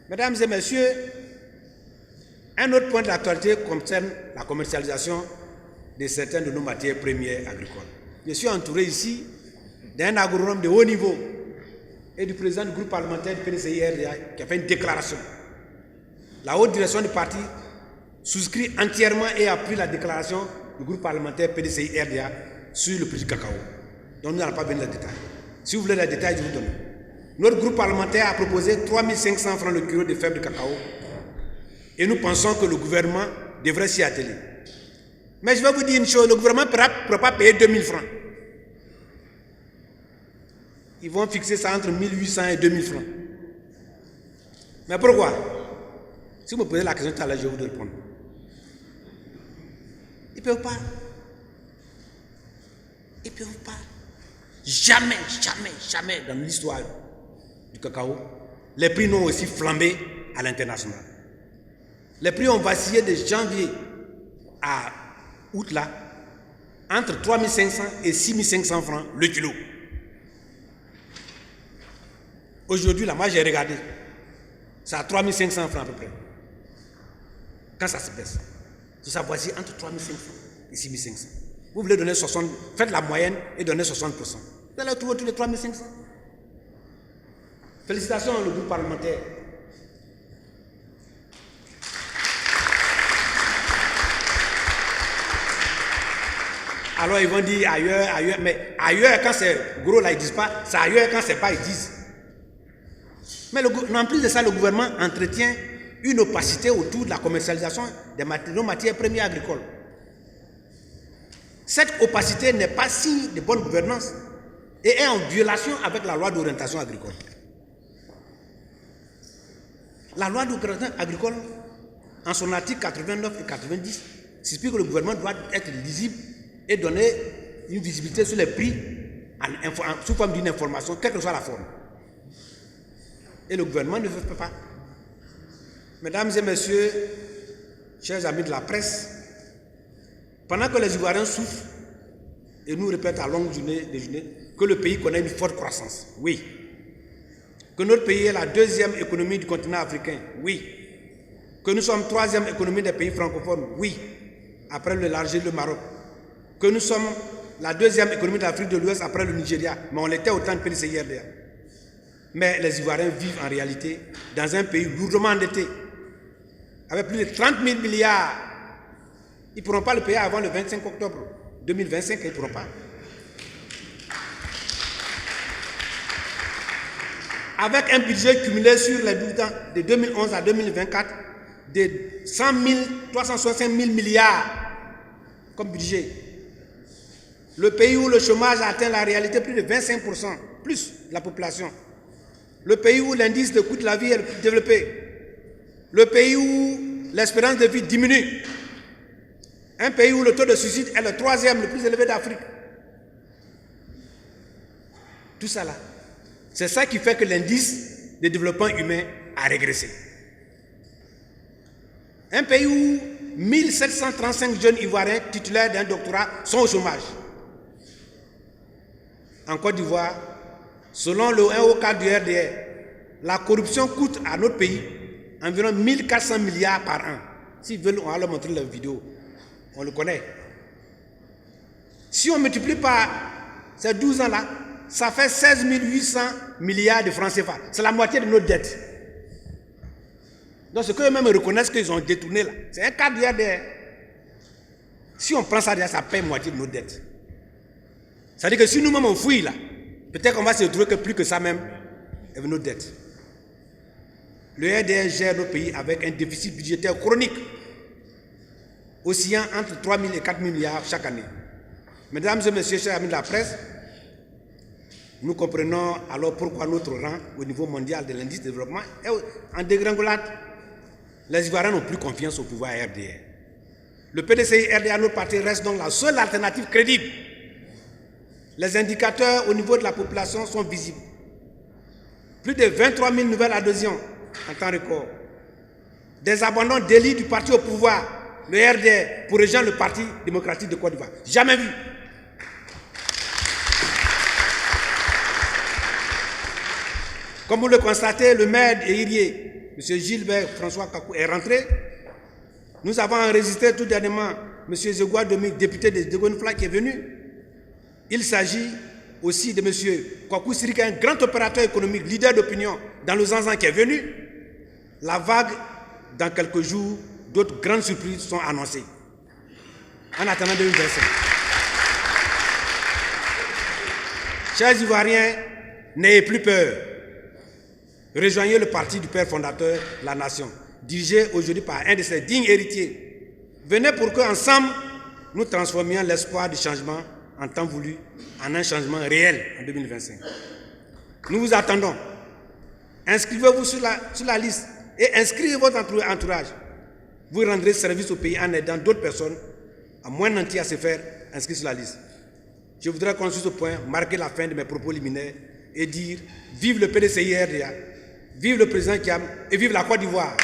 mesdames et messieurs, un autre point de l'actualité concerne la commercialisation de certaines de nos matières premières agricoles. Je suis entouré ici d'un agronome de haut niveau et du président du groupe parlementaire du PDCI-RDA qui a fait une déclaration. La haute direction du parti souscrit entièrement et appuie la déclaration du groupe parlementaire PDCI-RDA sur le prix du cacao. Donc nous n'allons pas venir dans les détails. Si vous voulez les détails, je vous donne. Notre groupe parlementaire a proposé 3 500 francs le kilo de fèves de cacao et nous pensons que le gouvernement devrait s'y atteler. Mais je vais vous dire une chose, le gouvernement ne pourra pas payer 2 000 francs. Ils vont fixer ça entre 1 800 et 2 000 francs. Mais pourquoi? Si vous me posez la question tout à l'heure, je vais vous répondre. Ils ne peuvent pas. Ils ne peuvent pas. Jamais, jamais, jamais dans l'histoire du cacao, les prix n'ont aussi flambé à l'international. Les prix ont vacillé de janvier à août là, entre 3 500 et 6 500 francs le kilo. Aujourd'hui, là, moi j'ai regardé, c'est à 3 500 francs à peu près. Quand ça se baisse, ça voici entre 3 500 et 6 500. Vous voulez donner 60, faites la moyenne et donnez 60%. Vous allez trouver tous les 3 500. Félicitations au groupe parlementaire. Alors ils vont dire ailleurs, mais ailleurs quand c'est gros là ils disent pas, c'est ailleurs quand c'est pas ils disent. Mais en plus de ça, le gouvernement entretient une opacité autour de la commercialisation de nos matières premières agricoles. Cette opacité n'est pas signe de bonne gouvernance et est en violation avec la loi d'orientation agricole. La loi d'orientation agricole, en son article 89 et 90, s'explique que le gouvernement doit être lisible et donner une visibilité sur les prix sous forme d'une information, quelle que soit la forme. Et le gouvernement ne fait pas. Mesdames et messieurs, chers amis de la presse, pendant que les Ivoiriens souffrent et nous répètent à longue journée que le pays connaît une forte croissance, oui. Que notre pays est la deuxième économie du continent africain, oui. Que nous sommes troisième économie des pays francophones, oui. Après l'Algérie, le Maroc. Que nous sommes la deuxième économie de l'Afrique de l'Ouest après le Nigeria, mais on l'était au temps de PDCI-RDA. Mais les Ivoiriens vivent en réalité dans un pays lourdement endetté, avec plus de 30 000 milliards. Ils ne pourront pas le payer avant le 25 octobre 2025, ils ne pourront pas. Avec un budget cumulé sur les 12 ans de 2011 à 2024 de 365 000 milliards comme budget. Le pays où le chômage atteint la réalité plus de 25%, plus de la population. Le pays où l'indice de coût de la vie est le plus développé. Le pays où l'espérance de vie diminue. Un pays où le taux de suicide est le troisième le plus élevé d'Afrique. Tout ça là. C'est ça qui fait que l'indice de développement humain a régressé. Un pays où 1735 jeunes Ivoiriens titulaires d'un doctorat sont au chômage. En Côte d'Ivoire, selon le NOK du RDR, la corruption coûte à notre pays environ 1400 milliards par an. S'ils veulent, on va leur montrer la vidéo. On le connaît. Si on multiplie par ces 12 ans-là, ça fait 16 800 milliards de francs CFA. C'est la moitié de notre dette. Donc ce qu'eux-mêmes reconnaissent qu'ils ont détourné là, c'est un cas du RDR. Si on prend ça déjà, ça paye moitié de notre dette. C'est-à-dire que si nous-mêmes on fouille là, peut-être qu'on va se retrouver que plus que ça même avec notre dette. Le RDR gère notre pays avec un déficit budgétaire chronique, oscillant entre 3 000 et 4 000 milliards chaque année. Mesdames et messieurs, chers amis de la presse, nous comprenons alors pourquoi notre rang au niveau mondial de l'indice de développement est en dégringolade. Les Ivoiriens n'ont plus confiance au pouvoir RDR. Le PDCI-RDA, notre parti, reste donc la seule alternative crédible. Les indicateurs au niveau de la population sont visibles. Plus de 23 000 nouvelles adhésions en temps record. Des abandons d'élus du parti au pouvoir, le RDR, pour rejoindre le Parti démocratique de Côte d'Ivoire. Jamais vu. Comme vous le constatez, le maire d'Érié, M. Gilbert François Kakou, est rentré. Nous avons enregistré tout dernièrement M. Zegua Dominique, député de Degonfla, qui est venu. Il s'agit aussi de M. Kwaku Sirika, un grand opérateur économique, leader d'opinion dans le Zanzan, qui est venu. La vague, dans quelques jours, d'autres grandes surprises sont annoncées. En attendant 2025. Chers Ivoiriens, n'ayez plus peur. Rejoignez le parti du père fondateur, la nation, dirigé aujourd'hui par un de ses dignes héritiers. Venez pour qu'ensemble, nous transformions l'espoir du changement en temps voulu en un changement réel en 2025. Nous vous attendons. Inscrivez-vous sur la liste et inscrivez votre entourage. Vous rendrez service au pays en aidant d'autres personnes à moins nantis à se faire inscrire sur la liste. Je voudrais qu'on sur ce point marquer la fin de mes propos liminaires et dire vive le PDCI-RDA, vive le président Kiam et vive la Côte d'Ivoire.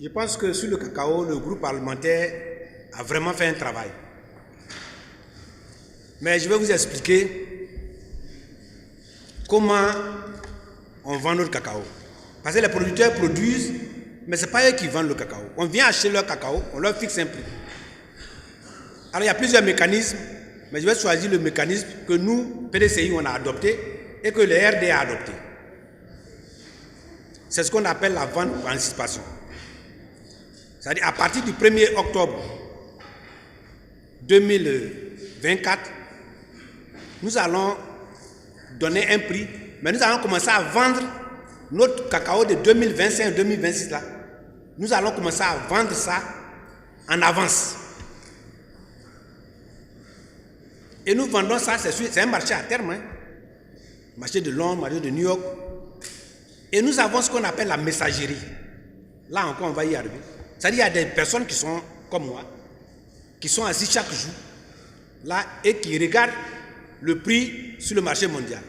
Je pense que sur le cacao, le groupe parlementaire a vraiment fait un travail. Mais je vais vous expliquer comment on vend notre cacao. Parce que les producteurs produisent, mais ce n'est pas eux qui vendent le cacao. On vient acheter leur cacao, on leur fixe un prix. Alors il y a plusieurs mécanismes, mais je vais choisir le mécanisme que nous, PDCI, on a adopté et que le RD a adopté. C'est ce qu'on appelle la vente par anticipation. C'est-à-dire à partir du 1er octobre 2024, nous allons donner un prix, mais nous allons commencer à vendre notre cacao de 2025-2026 là. Nous allons commencer à vendre ça en avance. Et nous vendons ça, c'est un marché à terme, hein. Marché de Londres, marché de New York. Et nous avons ce qu'on appelle la messagerie. Là encore, on va y arriver. C'est-à-dire qu'il y a des personnes qui sont comme moi, qui sont assis chaque jour, là, et qui regardent le prix sur le marché mondial.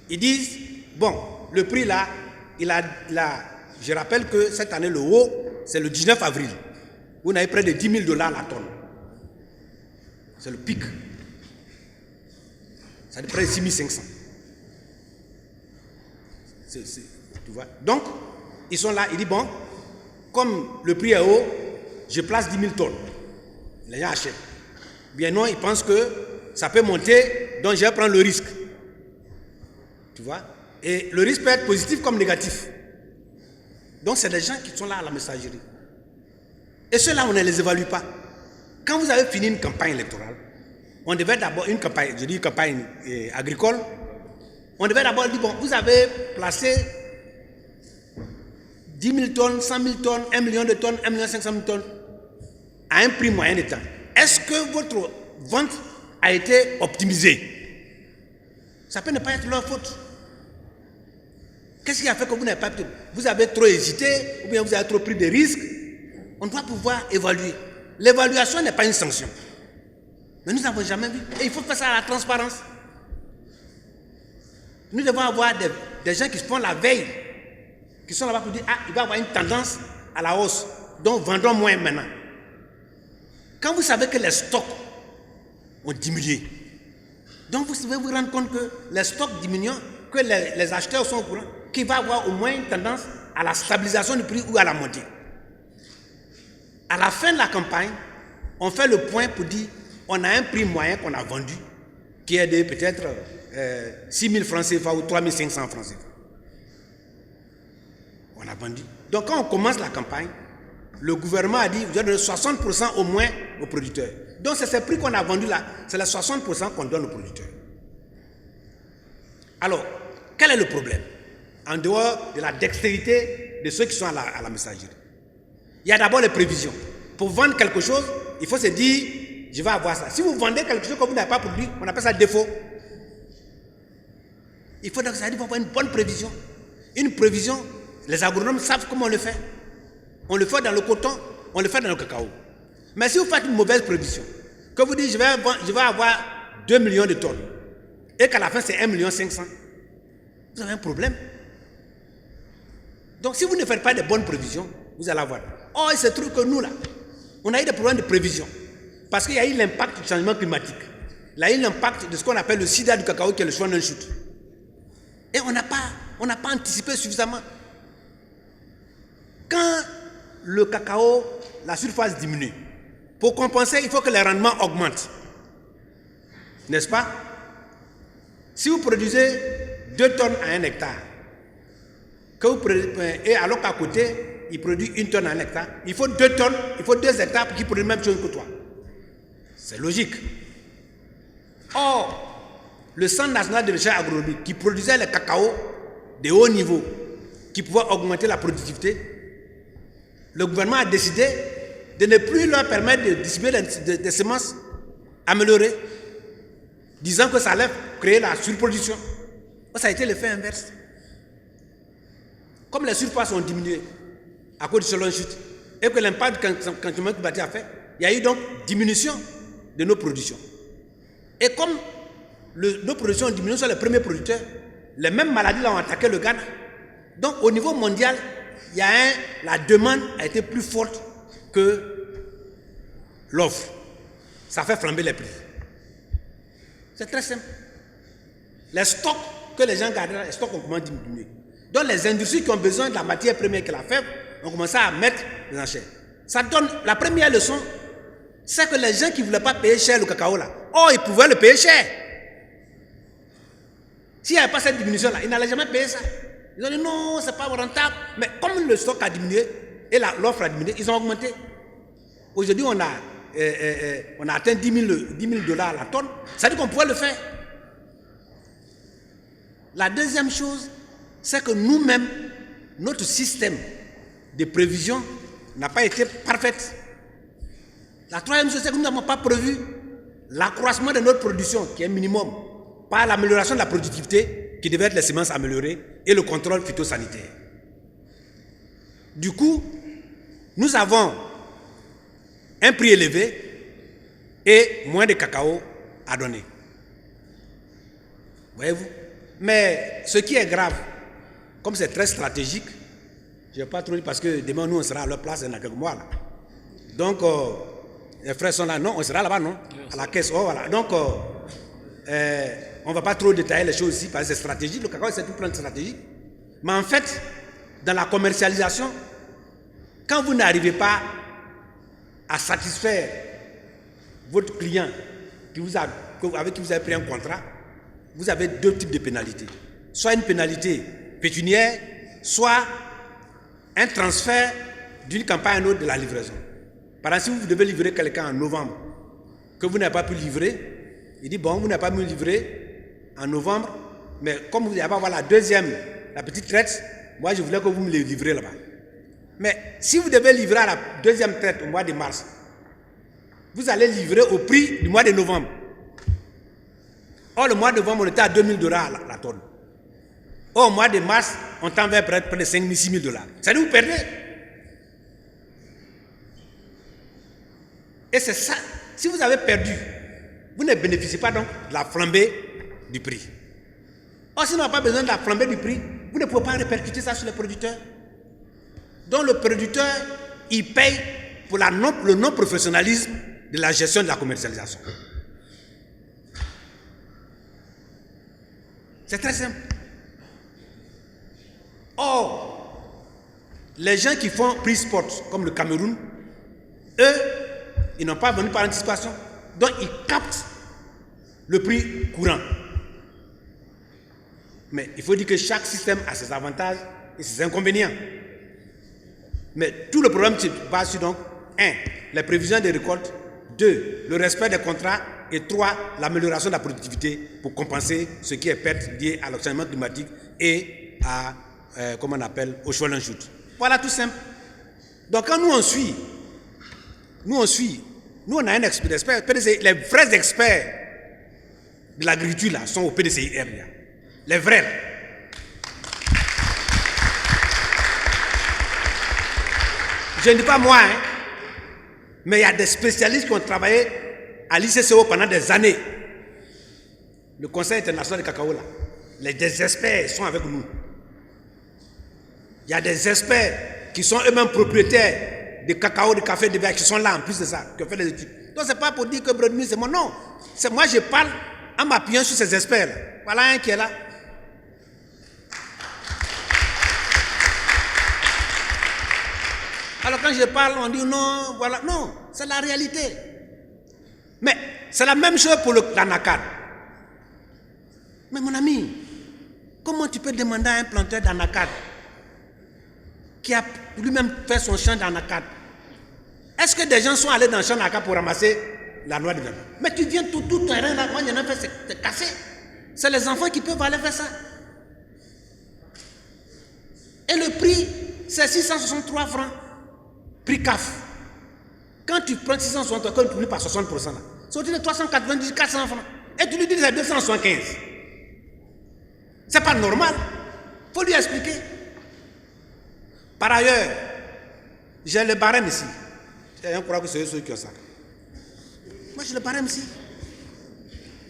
Ils disent, bon, le prix là, je rappelle que cette année, le haut, c'est le 19 avril. Vous avez près de 10 000 $ la tonne. C'est le pic. C'est près de 6 500. Tu vois? Donc, ils sont là, ils disent, bon, comme le prix est haut, je place 10 000 tonnes. Les gens achètent. Bien non, ils pensent que ça peut monter, donc je vais prendre le risque. Tu vois? Et le risque peut être positif comme négatif. Donc, c'est des gens qui sont là à la messagerie. Et ceux-là, on ne les évalue pas. Quand vous avez fini une campagne électorale, on devait d'abord, une campagne, je dis campagne agricole, on devait d'abord dire, bon, vous avez placé 10 000 tonnes, 100 000 tonnes, 1 million de tonnes, 1 500 000 tonnes, à un prix moyen de temps. Est-ce que votre vente a été optimisée? Ça peut ne pas être leur faute. Qu'est-ce qui a fait que vous n'avez pas pu? Vous avez trop hésité, ou bien vous avez trop pris de risques. On doit pouvoir évaluer. L'évaluation n'est pas une sanction. Mais nous n'avons jamais vu. Et il faut faire ça à la transparence. Nous devons avoir des gens qui se font la veille, qui sont là-bas pour dire, ah, il va y avoir une tendance à la hausse, donc vendons moins maintenant. Quand vous savez que les stocks ont diminué, donc vous devez vous rendre compte que les stocks diminuent, que les acheteurs sont au courant, qu'il va y avoir au moins une tendance à la stabilisation du prix ou à la montée. À la fin de la campagne, on fait le point pour dire, on a un prix moyen qu'on a vendu, qui est de peut-être 6 000 francs CFA ou 3 500 francs CFA. On a vendu. Donc quand on commence la campagne, le gouvernement a dit, vous allez donner 60% au moins aux producteurs. Donc c'est ce prix qu'on a vendu là, c'est les 60% qu'on donne aux producteurs. Alors, quel est le problème? En dehors de la dextérité de ceux qui sont à la messagerie. Il y a d'abord les prévisions. Pour vendre quelque chose, il faut se dire, je vais avoir ça. Si vous vendez quelque chose que vous n'avez pas produit, on appelle ça défaut. Il faut donc avoir une bonne prévision. Une prévision, les agronomes savent comment on le fait. On le fait dans le coton, on le fait dans le cacao. Mais si vous faites une mauvaise prévision, que vous dites, je vais avoir 2 millions de tonnes, et qu'à la fin c'est 1 500 000, vous avez un problème. Donc si vous ne faites pas de bonnes prévisions, vous allez avoir. Oh, il se trouve que nous là, on a eu des problèmes de prévision. Parce qu'il y a eu l'impact du changement climatique. Il y a eu l'impact de ce qu'on appelle le sida du cacao, qui est le Shonen shoot. Et on n'a pas anticipé suffisamment. Quand le cacao, la surface diminue, pour compenser, il faut que les rendements augmentent. N'est-ce pas? Si vous produisez 2 tonnes à 1 hectare, et alors qu'à côté, il produit 1 tonne à 1 hectare, il faut 2 tonnes, il faut 2 hectares pour qu'il produise la même chose que toi. C'est logique. Or, le Centre national de recherche agronomique qui produisait le cacao de haut niveau, qui pouvait augmenter la productivité, le gouvernement a décidé de ne plus leur permettre de distribuer des semences améliorées, disant que ça allait créer la surproduction. Ça a été l'effet inverse. Comme les surfaces ont diminué à cause du Shonen shoot et que l'impact du changement climatique a fait, il y a eu donc diminution de nos productions. Et comme nos productions ont diminué sur les premiers producteurs, les mêmes maladies là ont attaqué le Ghana. Donc au niveau mondial, la demande a été plus forte que l'offre. Ça fait flamber les prix. C'est très simple. Les stocks que les gens gardaient, les stocks ont commencé à diminuer. Donc les industries qui ont besoin de la matière première que la fève ont commencé à mettre des enchères. Ça donne la première leçon, c'est que les gens qui ne voulaient pas payer cher le cacao là, oh, ils pouvaient le payer cher. S'il n'y avait pas cette diminution-là, ils n'allaient jamais payer ça. Ils ont dit non, ce n'est pas rentable. Mais comme le stock a diminué et l'offre a diminué, ils ont augmenté. Aujourd'hui, on a atteint 10 000 $ à la tonne. Ça veut dire qu'on pourrait le faire. La deuxième chose, c'est que nous-mêmes, notre système de prévision n'a pas été parfait. La troisième chose, c'est que nous n'avons pas prévu l'accroissement de notre production, qui est minimum, par l'amélioration de la productivité, qui devait être les semences améliorées, et le contrôle phytosanitaire. Du coup, nous avons un prix élevé et moins de cacao à donner. Voyez-vous? Mais ce qui est grave, comme c'est très stratégique, je ne vais pas trop dire parce que demain nous on sera à leur place dans quelques mois. Là. Donc, les frères sont là, non, on sera là-bas, non? À la caisse, oh voilà. Donc, on ne va pas trop détailler les choses ici parce que c'est stratégique, le cacao c'est tout plein de stratégique. Mais en fait, dans la commercialisation, quand vous n'arrivez pas à satisfaire votre client avec qui vous avez pris un contrat, vous avez deux types de pénalités. Soit une pénalité pécuniaire, soit un transfert d'une campagne à une autre de la livraison. Par exemple, si vous devez livrer quelqu'un en novembre, que vous n'avez pas pu livrer, il dit bon, vous n'avez pas pu livrer en novembre, mais comme vous n'allez pas avoir la petite traite, moi je voulais que vous me le livrez là-bas. Mais si vous devez livrer à la deuxième traite au mois de mars, vous allez livrer au prix du mois de novembre. Or, le mois de novembre, on était à 2 000 $ la tonne. Or, au mois de mars, on tend vers près de 5 000, 6 000 $. Ça veut dire que vous perdez. Et c'est ça. Si vous avez perdu, vous ne bénéficiez pas donc de la flambée du prix. Or, si on n'a pas besoin de la flambée du prix, vous ne pouvez pas répercuter ça sur les producteurs. Donc, le producteur, il paye pour le non-professionnalisme de la gestion de la commercialisation. C'est très simple. Or, les gens qui font prix spot, comme le Cameroun, eux, ils n'ont pas venu par anticipation. Donc, ils captent le prix courant. Mais il faut dire que chaque système a ses avantages et ses inconvénients. Mais tout le problème se base sur donc, 1. Les prévisions des récoltes, 2. Le respect des contrats et 3. L'amélioration de la productivité pour compenser ce qui est perte liée à l'oxygènement climatique et à, comment on appelle, au chômage en chute. Voilà tout simple. Donc quand nous on suit, nous on a un expert, les vrais experts de l'agriculture là sont au PDCIR. Les vrais. Je ne dis pas moi, hein, mais il y a des spécialistes qui ont travaillé à l'ICCO pendant des années. Le Conseil international du cacao, là, des experts sont avec nous. Il y a des experts qui sont eux-mêmes propriétaires de cacao, de café, de verre, qui sont là en plus de ça, qui ont fait des études. Donc ce n'est pas pour dire que Brodmi c'est mon nom. C'est moi je parle en m'appuyant sur ces experts. -là. Voilà un qui est là. Alors quand je parle, on dit non, voilà. Non, c'est la réalité. Mais c'est la même chose pour l'anacarde. Mais mon ami, comment tu peux demander à un planteur d'anacarde qui a lui-même fait son champ d'anacarde? Est-ce que des gens sont allés dans le champ d'anacarde pour ramasser la noix de verre? Mais tu viens tout terrain là, moi il y en a fait, c'est cassé. C'est les enfants qui peuvent aller faire ça. Et le prix, c'est 663 francs. Prix CAF. Quand tu prends 663, quand tu multiplies par 60%, là, c'est au-dessus de 390, 400 francs. Et tu lui dis que c'est 275. C'est pas normal. Il faut lui expliquer. Par ailleurs, j'ai le barème ici. Je crois que c'est ceux qui ont ça. Moi, j'ai le barème ici.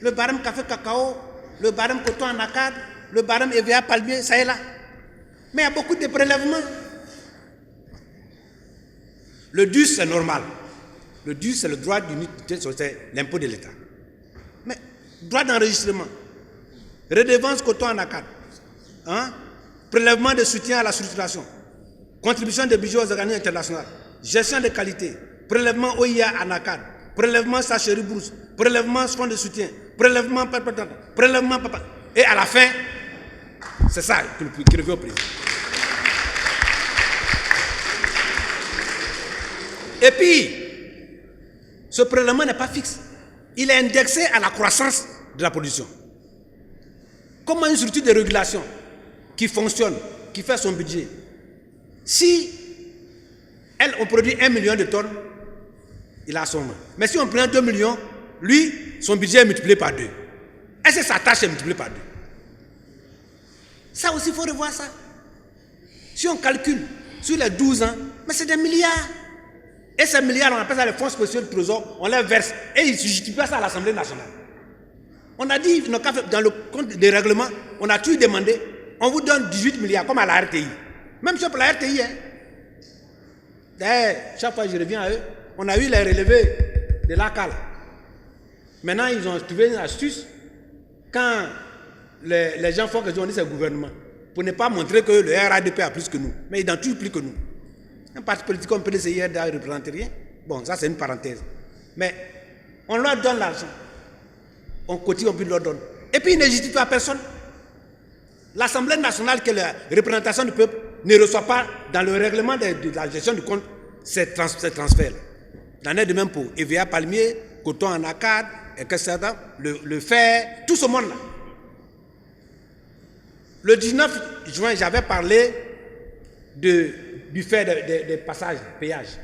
Le barème café cacao, le barème coton anacarde, le barème EVA palmier, ça est là. Mais il y a beaucoup de prélèvements. Le DUS, c'est normal. Le DUS, c'est le droit d'unité sur l'impôt de l'État. Mais, droit d'enregistrement, redevance coton anacarde, hein? Prélèvement de soutien à la structuration, contribution de budget aux organismes internationaux, gestion de qualité, prélèvement OIA anacarde, prélèvement Sacherie Brousse, prélèvement fonds de soutien, prélèvement papa. Et à la fin, c'est ça qui revient au président. Et puis, ce prélèvement n'est pas fixe. Il est indexé à la croissance de la production. Comment une structure de régulation qui fonctionne, qui fait son budget, si on produit 1 million de tonnes, il a son main. Mais si on prend 2 millions, lui, son budget est multiplié par 2. Est-ce que sa tâche est multipliée par 2? Ça aussi, il faut revoir ça. Si on calcule sur les 12 ans, mais c'est des milliards. Et ces milliards, on appelle ça les fonds spéciaux de trésor, on les verse. Et ils ne justifient pas ça à l'Assemblée nationale. On a dit, dans le compte des règlements, on a tout demandé, on vous donne 18 milliards, comme à la RTI. Même chose pour la RTI. Hein. D'ailleurs, chaque fois que je reviens à eux, on a eu les relevés de l'ACAL. Maintenant, ils ont trouvé une astuce. Quand les gens font que on dit c'est le gouvernement, pour ne pas montrer que le RADP a plus que nous. Mais il n'en tue plus que nous. Un parti politique comme PDCI ne représente rien. Bon, ça c'est une parenthèse. Mais on leur donne l'argent. On continue, on leur donne. Et puis ils ne justifient à personne. L'Assemblée nationale, qui est la représentation du peuple, ne reçoit pas dans le règlement de la gestion du compte ces transferts. Il en est de même pour EVA Palmier, Coton en Acade, etc., le fer, tout ce monde-là. Le 19 juin, j'avais parlé du fait des passages, péages.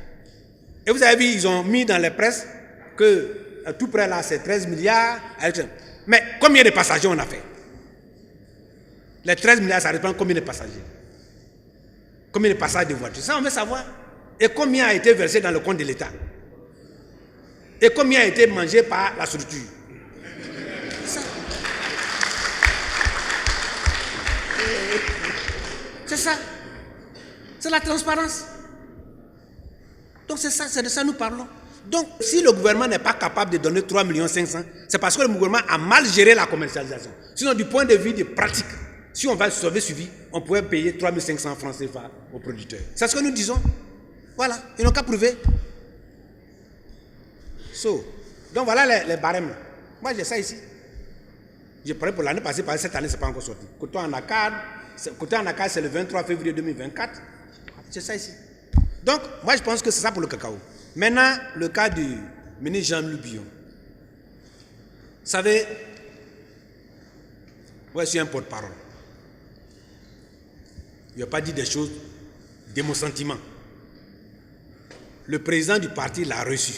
Et vous avez vu, ils ont mis dans les presses que tout près là, c'est 13 milliards. Mais combien de passagers on a fait? Les 13 milliards, ça représente combien de passagers? Combien de passages de voitures? Ça, on veut savoir. Et combien a été versé dans le compte de l'État? Et combien a été mangé par la structure? C'est ça. C'est la transparence. Donc c'est ça, c'est de ça que nous parlons. Donc si le gouvernement n'est pas capable de donner 3 500 000, c'est parce que le gouvernement a mal géré la commercialisation. Sinon, du point de vue des pratiques, si on va sauver suivi, on pourrait payer 3 500 francs CFA aux producteurs. C'est ce que nous disons. Voilà, ils n'ont qu'à prouver. Donc voilà les barèmes. Moi j'ai ça ici. J'ai parlé pour l'année passée, parce que cette année ce n'est pas encore sorti. Coton en Acade, c'est le 23 février 2024. C'est ça ici. Donc moi je pense que c'est ça pour le cacao. Maintenant, le cas du ministre Jean-Louis Billon. Vous savez, moi je suis un porte-parole. Il n'a pas dit des choses de mon sentiment. Le président du parti l'a reçu.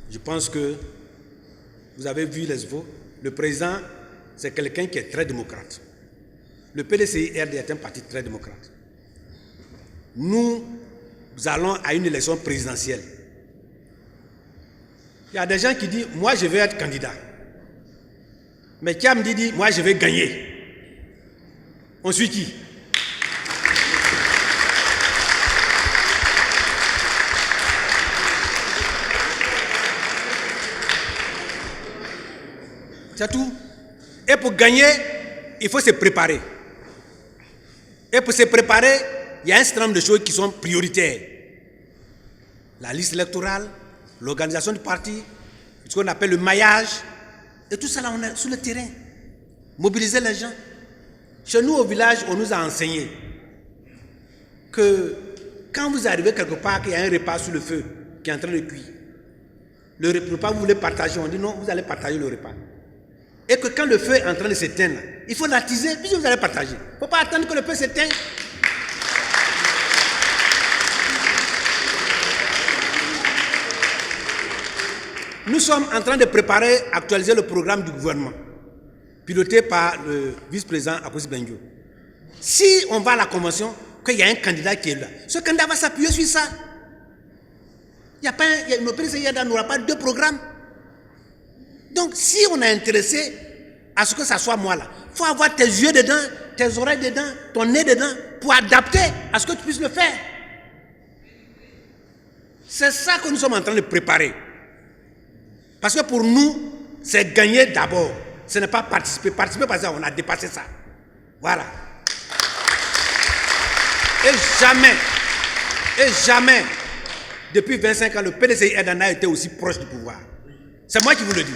Je pense que vous avez vu les voix. Le président, c'est quelqu'un qui est très démocrate. Le PDCI-RD est un parti très démocrate. Nous allons à une élection présidentielle. Il y a des gens qui disent, moi je vais être candidat. Mais Kiam dit, moi je vais gagner. On suit qui? C'est tout. Et pour gagner, il faut se préparer. Et pour se préparer, il y a un certain nombre de choses qui sont prioritaires. La liste électorale, l'organisation du parti, ce qu'on appelle le maillage. Et tout ça là, on est sur le terrain. Mobiliser les gens. Chez nous au village, on nous a enseigné que quand vous arrivez quelque part, qu'il y a un repas sur le feu qui est en train de cuire, le repas vous voulez partager, on dit non, vous allez partager le repas. Et que quand le feu est en train de s'éteindre, il faut l'attiser, puis vous allez partager. Il ne faut pas attendre que le feu s'éteigne. Nous sommes en train de préparer, actualiser le programme du gouvernement, piloté par le vice-président Akosi Benjo. Si on va à la convention, qu'il y a un candidat qui est là, ce candidat va s'appuyer sur ça. Le président n'aura pas deux programmes. Donc, si on est intéressé à ce que ça soit moi là, il faut avoir tes yeux dedans, tes oreilles dedans, ton nez dedans, pour adapter à ce que tu puisses le faire. C'est ça que nous sommes en train de préparer. Parce que pour nous, c'est gagner d'abord. Ce n'est pas participer. Participer parce qu'on a dépassé ça. Voilà. Et jamais, depuis 25 ans, le PDCI n'a été aussi proche du pouvoir. C'est moi qui vous le dis.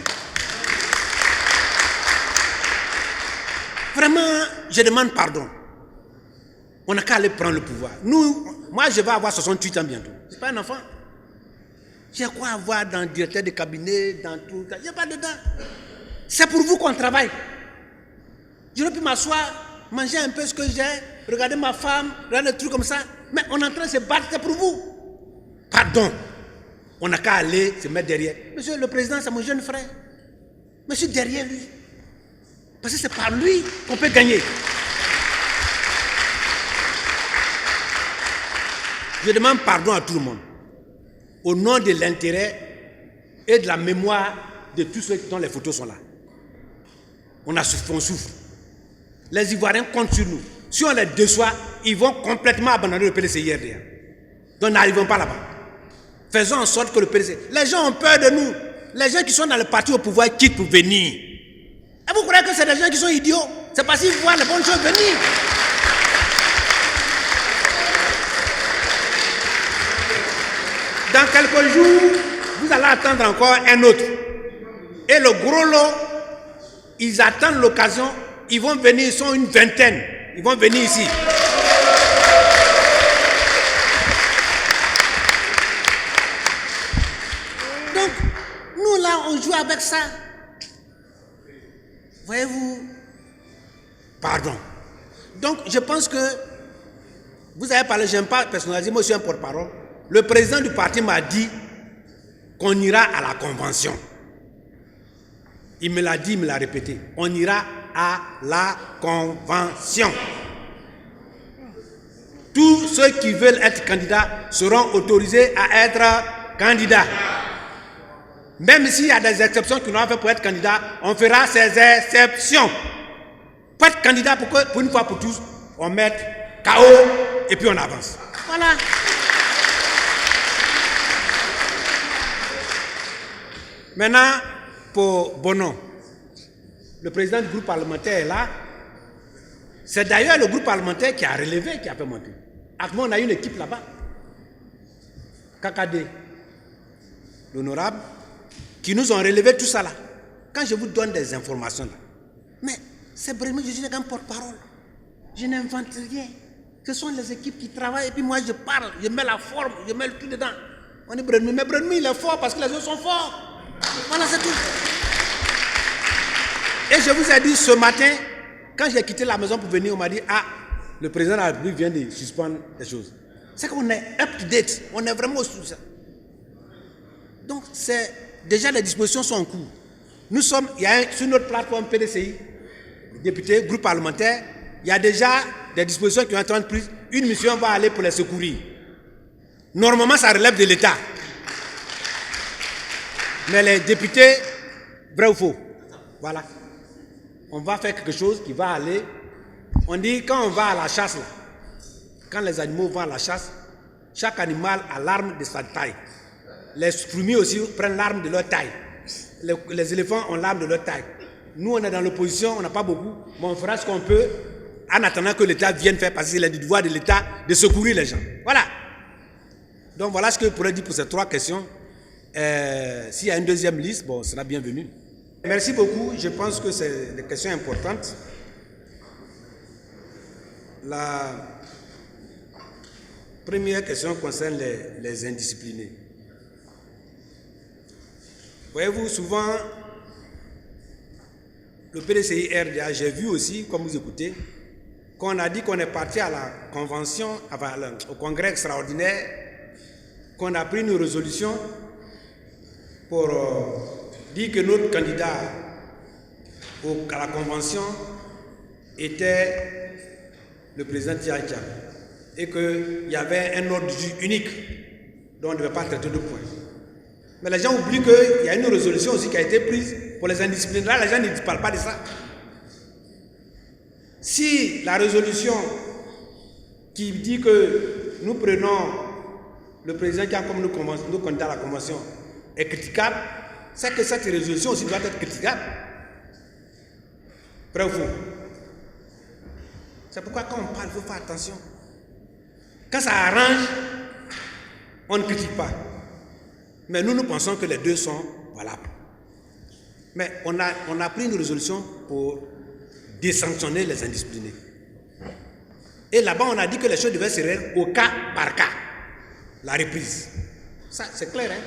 Vraiment, je demande pardon. On n'a qu'à aller prendre le pouvoir. Moi, je vais avoir 68 ans bientôt. Je ne suis pas un enfant. J'ai quoi avoir dans le directeur de cabinet, dans tout. Il n'y a pas dedans. C'est pour vous qu'on travaille. J'aurais pu m'asseoir, manger un peu ce que j'ai, regarder ma femme, regarder des trucs comme ça. Mais on est en train de se battre, c'est pour vous. Pardon. On n'a qu'à aller se mettre derrière. Monsieur le président, c'est mon jeune frère. Mais je suis derrière lui. Parce que c'est par lui qu'on peut gagner. Je demande pardon à tout le monde. Au nom de l'intérêt et de la mémoire de tous ceux dont les photos sont là. On souffre. Les Ivoiriens comptent sur nous. Si on les déçoit, ils vont complètement abandonner le PDCI RDA. Donc n'arrivons pas là-bas. Faisons en sorte que le PDCI... Les gens ont peur de nous. Les gens qui sont dans le parti au pouvoir quittent pour venir. Et vous croyez que c'est des gens qui sont idiots? C'est parce qu'ils voient les bonnes choses venir. Dans quelques jours, vous allez attendre encore un autre. Et le gros lot, ils attendent l'occasion, ils vont venir, ils sont une vingtaine. Ils vont venir ici. Donc, nous là, on joue avec ça. Voyez-vous? Pardon. Donc, je pense que vous avez parlé, je n'aime pas personnaliser, moi je suis un porte-parole. Le président du parti m'a dit qu'on ira à la convention. Il me l'a dit, il me l'a répété. On ira à la convention. Tous ceux qui veulent être candidats seront autorisés à être candidats. Même s'il y a des exceptions qu'on a fait pour être candidat, on fera ces exceptions. Pour être candidat, pour une fois pour tous, on met KO et puis on avance. Voilà. Maintenant, pour Bono, le président du groupe parlementaire est là. C'est d'ailleurs le groupe parlementaire qui a relevé, qui a fait monter. Actuellement, on a une équipe là-bas. KKD, l'honorable, qui nous ont relevé tout ça là. Quand je vous donne des informations là, mais c'est vraiment, je suis un porte-parole. Je n'invente rien. Ce sont les équipes qui travaillent et puis moi je parle, je mets la forme, je mets le tout dedans. On est Brenmi, mais Brenmi il est fort parce que les autres sont forts. Voilà, c'est tout. Et je vous ai dit ce matin, quand j'ai quitté la maison pour venir, on m'a dit, ah, le président de la République vient de suspendre les choses. C'est qu'on est up-to-date, on est vraiment sous ça. Donc, déjà les dispositions sont en cours. Nous sommes, il y a sur notre plateforme PDCI, députés, groupe parlementaire, il y a déjà des dispositions qui ont été prises. Une mission va aller pour les secourir. Normalement, ça relève de l'État. Mais les députés, vrai ou faux, voilà. On va faire quelque chose qui va aller. On dit quand on va à la chasse, là, quand les animaux vont à la chasse, chaque animal a l'arme de sa taille. Les fourmis aussi prennent l'arme de leur taille. Les éléphants ont l'arme de leur taille. Nous, on est dans l'opposition, on n'a pas beaucoup, mais on fera ce qu'on peut en attendant que l'État vienne faire, parce que c'est le devoir de l'État de secourir les gens. Voilà. Donc voilà ce que je pourrais dire pour ces trois questions. S'il y a une deuxième liste, bon, ce sera bienvenu. Merci beaucoup. Je pense que c'est des questions importantes. La première question concerne les indisciplinés. Voyez-vous, souvent, le PDCI RDA, j'ai vu aussi, comme vous écoutez, qu'on a dit qu'on est parti à la convention, enfin, au congrès extraordinaire, qu'on a pris une résolution pour dire que notre candidat à la convention était le président Tchaïcha et qu'il y avait un ordre unique dont on ne devait pas traiter de points. Mais les gens oublient qu'il y a une résolution aussi qui a été prise pour les indisciplinés. Là, les gens ne parlent pas de ça. Si la résolution qui dit que nous prenons le président qui a comme nos candidats à la convention est critiquable, c'est que cette résolution aussi doit être critiquable. Vrai ou faux? C'est pourquoi quand on parle, il faut faire attention. Quand ça arrange, on ne critique pas. Mais nous pensons que les deux sont valables. Mais on a pris une résolution pour désanctionner les indisciplinés. Et là-bas, on a dit que les choses devaient se régler au cas par cas. La reprise. Ça, c'est clair, hein?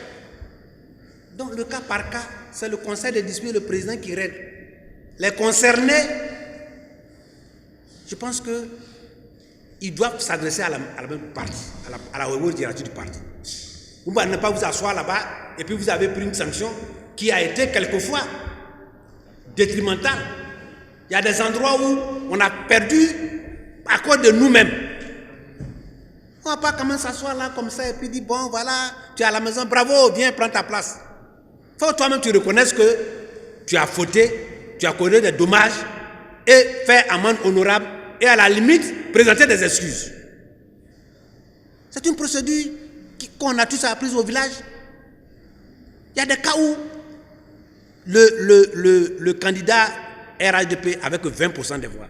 Donc, le cas par cas, c'est le conseil de discipline et le président qui règle. Les concernés, je pense qu'ils doivent s'adresser à la même partie, à la haute hiérarchie du parti. Vous ne pouvez pas vous asseoir là-bas et puis vous avez pris une sanction qui a été quelquefois détrimentale. Il y a des endroits où on a perdu à cause de nous-mêmes. On ne va pas quand même s'asseoir là comme ça et puis dire, bon voilà, tu es à la maison, bravo, viens, prends ta place. Il faut que toi-même tu reconnaisses que tu as fauté, tu as causé des dommages et faire amende honorable et à la limite présenter des excuses. C'est une procédure qu'on a tous apprise au village. Il y a des cas où le candidat RHDP avait que 20% des voix.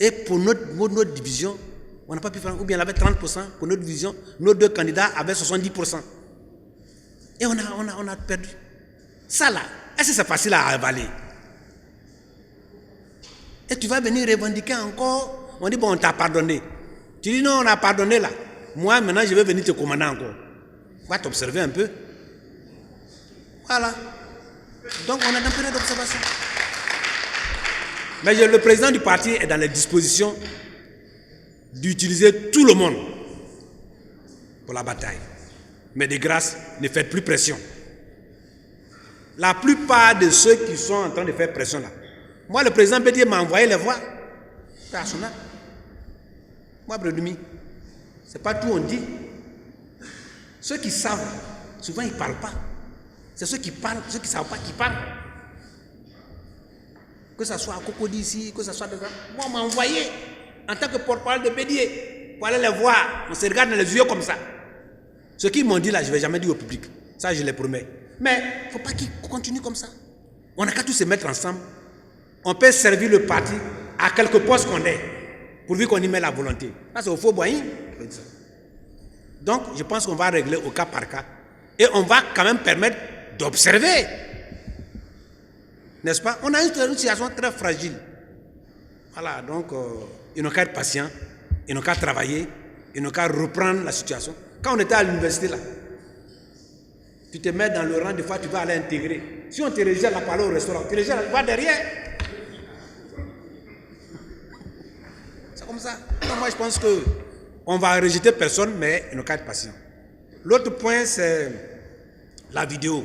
Et pour notre division, on n'a pas pu faire, ou bien il avait 30%, pour notre division, nos deux candidats avaient 70%. Et on a perdu. Ça là, est-ce que c'est facile à avaler? Et tu vas venir revendiquer encore, on dit bon, on t'a pardonné. Tu dis non, on a pardonné là. Moi maintenant je vais venir te commander encore. Va t'observer un peu. Voilà. Donc on a une période d'observation. Mais le président du parti est dans les dispositions d'utiliser tout le monde pour la bataille. Mais de grâce, ne faites plus pression. La plupart de ceux qui sont en train de faire pression là, moi le président Bédié m'a envoyé les voix personnelles. Moi Bredumi, c'est pas tout on dit. Ceux qui savent, souvent ils ne parlent pas. C'est ceux qui parlent, ceux qui ne savent pas qui parlent. Que ce soit à Cocody ici, que ce soit dedans. Moi, on m'a envoyé en tant que porte-parole de Bédié pour aller les voir. On se regarde dans les yeux comme ça. Ce qu'ils m'ont dit là, je ne vais jamais dire au public. Ça, je les promets. Mais il ne faut pas qu'ils continuent comme ça. On n'a qu'à tous se mettre ensemble. On peut servir le parti à quelque poste qu'on est, pourvu qu'on y met la volonté. Ça, c'est au faux boyen. Donc, je pense qu'on va régler au cas par cas. Et on va quand même permettre d'observer. N'est-ce pas? On a une situation très fragile. Voilà, donc, ils n'ont qu'à être patients, ils n'ont qu'à travailler, ils n'ont qu'à reprendre la situation. Quand on était à l'université, là, tu te mets dans le rang, des fois, tu vas aller intégrer. Si on te rejette la parole au restaurant, tu rejettes, va derrière. C'est comme ça. Donc, moi, je pense qu'on va rejeter personne, mais ils n'ont qu'à être patients. L'autre point, c'est la vidéo.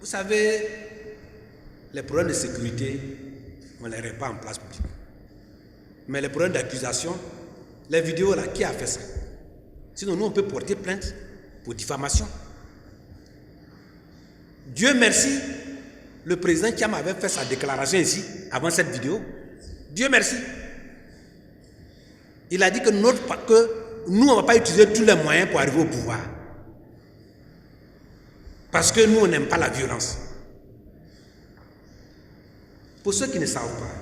Vous savez, les problèmes de sécurité, on ne les règle pas en place publique. Mais les problèmes d'accusation, les vidéos là, qui a fait ça? Sinon, nous, on peut porter plainte pour diffamation. Dieu merci, le président Thiam avait fait sa déclaration ici, avant cette vidéo. Dieu merci. Il a dit que nous, on ne va pas utiliser tous les moyens pour arriver au pouvoir. Parce que nous, on n'aime pas la violence. Pour ceux qui ne savent pas,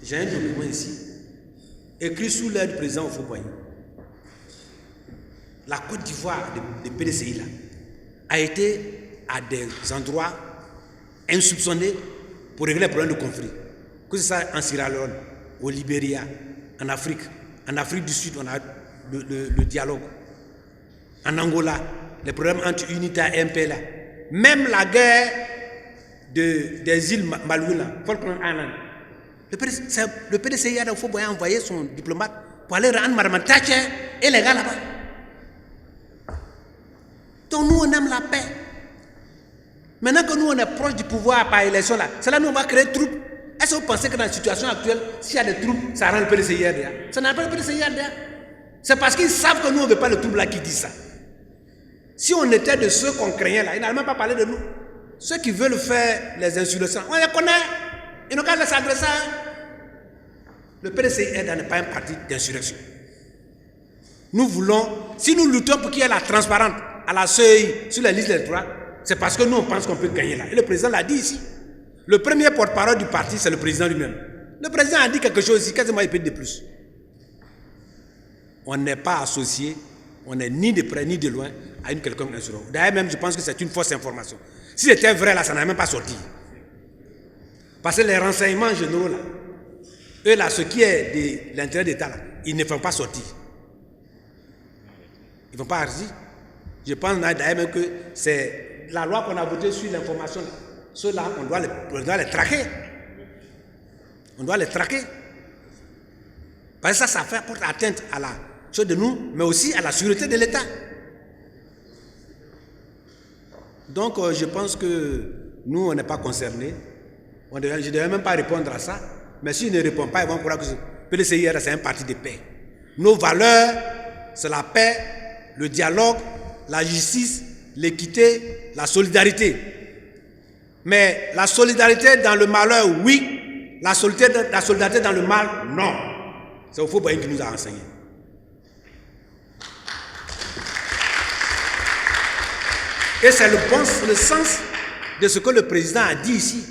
j'ai un document ici, écrit sous l'aide du président Houphouët-Boigny. La Côte d'Ivoire de PDCI là, a été à des endroits insoupçonnés pour régler les problèmes de conflit. Que ce soit en Sierra Leone, au Libéria, en Afrique du Sud, on a le dialogue. En Angola, les problèmes entre UNITA et MPLA. Même la guerre des îles Malouines, Falkland Island. Le PDCI a envoyé son diplomate pour aller rendre Marmatache et les gars là-bas. Donc nous, on aime la paix. Maintenant que nous, on est proche du pouvoir par élection, là, c'est là que nous, on va créer troupes. Est-ce que vous pensez que dans la situation actuelle, s'il y a des troupes, ça rend le PDCI derrière? Ça n'a pas le PDCI derrière. C'est parce qu'ils savent que nous, on ne veut pas le trouble là qui dit ça. Si on était de ceux qu'on craignait là, ils n'allaient même pas parler de nous. Ceux qui veulent faire les insurrections, on les connaît. Ils n'ont qu'à les adresser. Le PDCI n'est pas un parti d'insurrection. Nous voulons, si nous luttons pour qu'il y ait la transparence à la seuil sur les listes électorales, c'est parce que nous on pense qu'on peut gagner là. Et le président l'a dit ici. Le premier porte-parole du parti, c'est le président lui-même. Le président a dit quelque chose ici, quasiment il peut dire de plus. On n'est pas associé, on n'est ni de près ni de loin à une quelconque insurrection. D'ailleurs, même, je pense que c'est une fausse information. Si c'était vrai, là, ça n'a même pas sorti. Parce que les renseignements généraux, là, eux, là, ce qui est de l'intérêt d'État, là, ils ne font pas sortir. Ils ne vont pas sortir. Je pense d'ailleurs même que c'est la loi qu'on a votée sur l'information. Ceux-là, on doit les traquer. On doit les traquer. Parce que ça porte atteinte à la chose de nous, mais aussi à la sécurité de l'État. Donc, je pense que nous, on n'est pas concernés. Je ne devais même pas répondre à ça. Mais s'ils ne répondent pas, ils vont croire que le PDCIR, c'est un parti de paix. Nos valeurs, c'est la paix, le dialogue, la justice, l'équité, la solidarité. Mais la solidarité dans le malheur, oui. La solidarité dans le mal, non. C'est au Fauboyang qui nous a enseigné. Et c'est le sens de ce que le président a dit ici.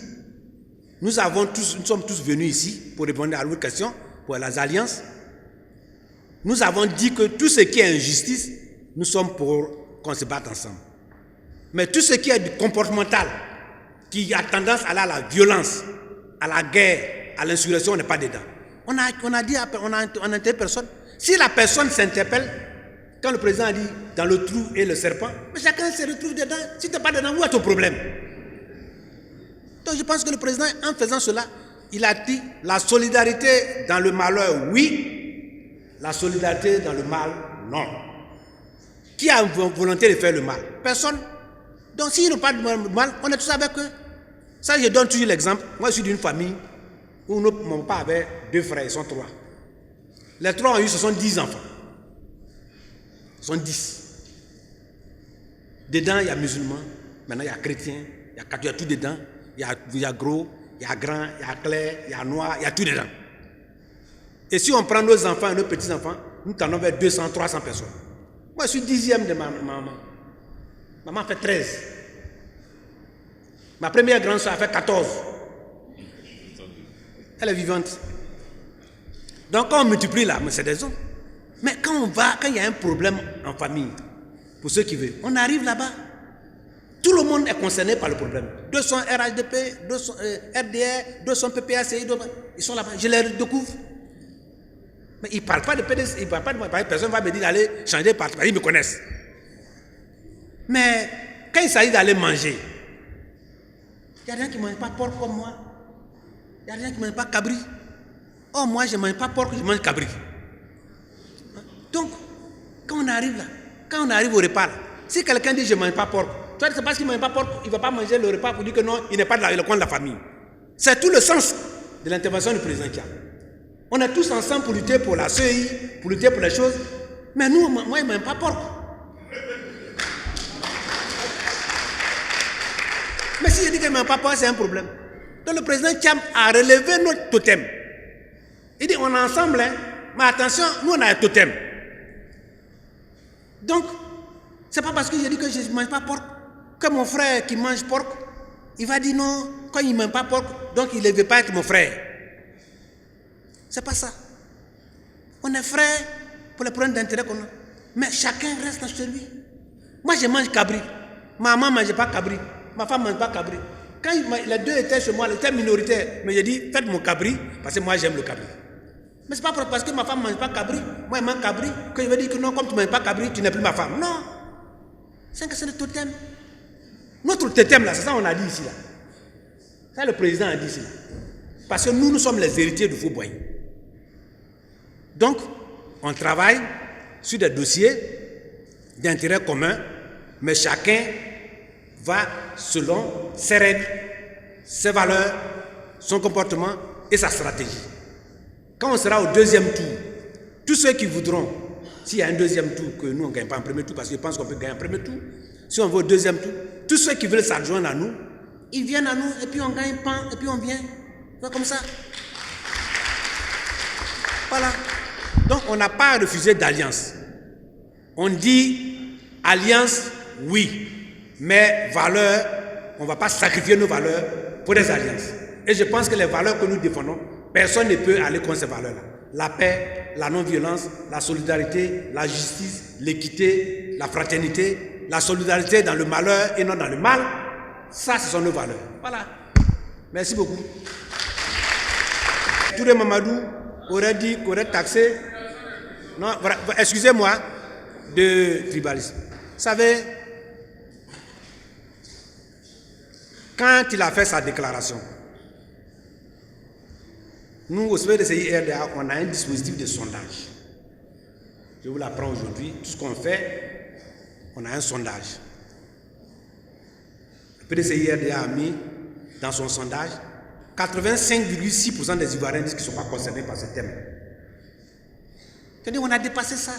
Nous sommes tous venus ici pour répondre à votre question, pour les alliances. Nous avons dit que tout ce qui est injustice, nous sommes pour qu'on se batte ensemble. Mais tout ce qui est comportemental, qui a tendance à aller à la violence, à la guerre, à l'insurrection, on n'est pas dedans. On a dit, on a interpellé personne. Si la personne s'interpelle, quand le président a dit dans le trou et le serpent, mais chacun se retrouve dedans. Si tu n'es pas dedans, où est ton problème? Donc je pense que le président, en faisant cela, il a dit la solidarité dans le malheur, oui. La solidarité dans le mal, non. Qui a volonté de faire le mal? Personne. Donc s'ils n'ont pas de mal, on est tous avec eux. Ça, je donne toujours l'exemple. Moi, je suis d'une famille où mon père avait 2 frères, ils sont 3. Les 3 ont eu 70 enfants. Ils sont 10. Dedans, il y a musulmans, maintenant il y a chrétiens, il y a tout dedans. Il y a gros, il y a grand, il y a clair, il y a noir, il y a tout dedans. Et si on prend nos enfants et nos petits-enfants, nous tendons vers 200, 300 personnes. Moi, je suis 10e de ma maman. Maman fait 13. Ma première grande soeur a fait 14. Elle est vivante. Donc, quand on multiplie là, c'est des hommes. Mais quand il y a un problème en famille, pour ceux qui veulent, on arrive là-bas. Tout le monde est concerné par le problème. 200 RHDP, 200 RDR, 200 PPACI, ils sont là-bas. Je les découvre. Mais ils ne parlent pas de PDC, ils ne parlent pas de moi. Personne ne va me dire d'aller changer de parti. Ils me connaissent. Mais quand il s'agit d'aller manger, il y a des gens qui ne mangent pas porc comme moi. Il y a des gens qui ne mangent pas cabri. Oh, moi, je ne mange pas porc, je mange cabri. Donc, quand on arrive là, quand on arrive au repas, là, si quelqu'un dit je ne mange pas porc, toi, c'est parce qu'il ne mange pas porc, il ne va pas manger le repas pour dire que non, il n'est pas dans le coin de la famille. C'est tout le sens de l'intervention du président Kia. On est tous ensemble pour lutter pour la CEI, pour lutter pour les choses. Mais nous, moi, il ne mange pas porc. Mais si je dis qu'il ne mange pas porc, c'est un problème. Donc le président Thiam a relevé notre totem. Il dit on est ensemble, hein, mais attention, nous on a un totem. Donc, c'est pas parce que je dis que je ne mange pas porc que mon frère qui mange porc, il va dire non, quand il ne mange pas porc, donc il ne veut pas être mon frère. C'est pas ça. On est frères pour les problèmes d'intérêt qu'on a. Mais chacun reste chez lui. Moi je mange cabri. Ma maman ne mangeait pas cabri. Ma femme ne mange pas cabri. Quand les deux étaient chez moi, ils étaient minoritaires. Mais j'ai dit, faites mon cabri, parce que moi j'aime le cabri. Mais ce n'est pas parce que ma femme ne mange pas cabri, moi je mange cabri, que je vais dire que non, comme tu ne manges pas cabri, tu n'es plus ma femme. Non. C'est que c'est le totem. Notre totem là, c'est ça qu'on a dit ici là. Ça le président a dit ici là. Parce que nous sommes les héritiers du Fauboyang. Donc, on travaille sur des dossiers d'intérêt commun, mais chacun va selon ses règles, ses valeurs, son comportement et sa stratégie. Quand on sera au deuxième tour, tous ceux qui voudront, s'il y a un deuxième tour, que nous on ne gagne pas en premier tour, parce que je pense qu'on peut gagner en premier tour, si on va au deuxième tour, tous ceux qui veulent s'adjoindre à nous, ils viennent à nous et puis on gagne pan et puis on vient. Comme ça. Voilà. Donc on n'a pas refusé d'alliance. On dit alliance, oui, mais valeurs, on ne va pas sacrifier nos valeurs pour des alliances. Et je pense que les valeurs que nous défendons, personne ne peut aller contre ces valeurs-là. La paix, la non-violence, la solidarité, la justice, l'équité, la fraternité, la solidarité dans le malheur et non dans le mal. Ça, ce sont nos valeurs. Voilà. Merci beaucoup. Touré Mamadou aurait dit qu'on aurait taxé, non, excusez-moi, de tribalisme. Vous savez, quand il a fait sa déclaration, nous, au CDCI RDA, on a un dispositif de sondage. Je vous l'apprends aujourd'hui. Tout ce qu'on fait, on a un sondage. Le PDCI RDA a mis dans son sondage 85,6% des Ivoiriens disent qu'ils ne sont pas concernés par ce thème. C'est-à-dire on a dépassé ça.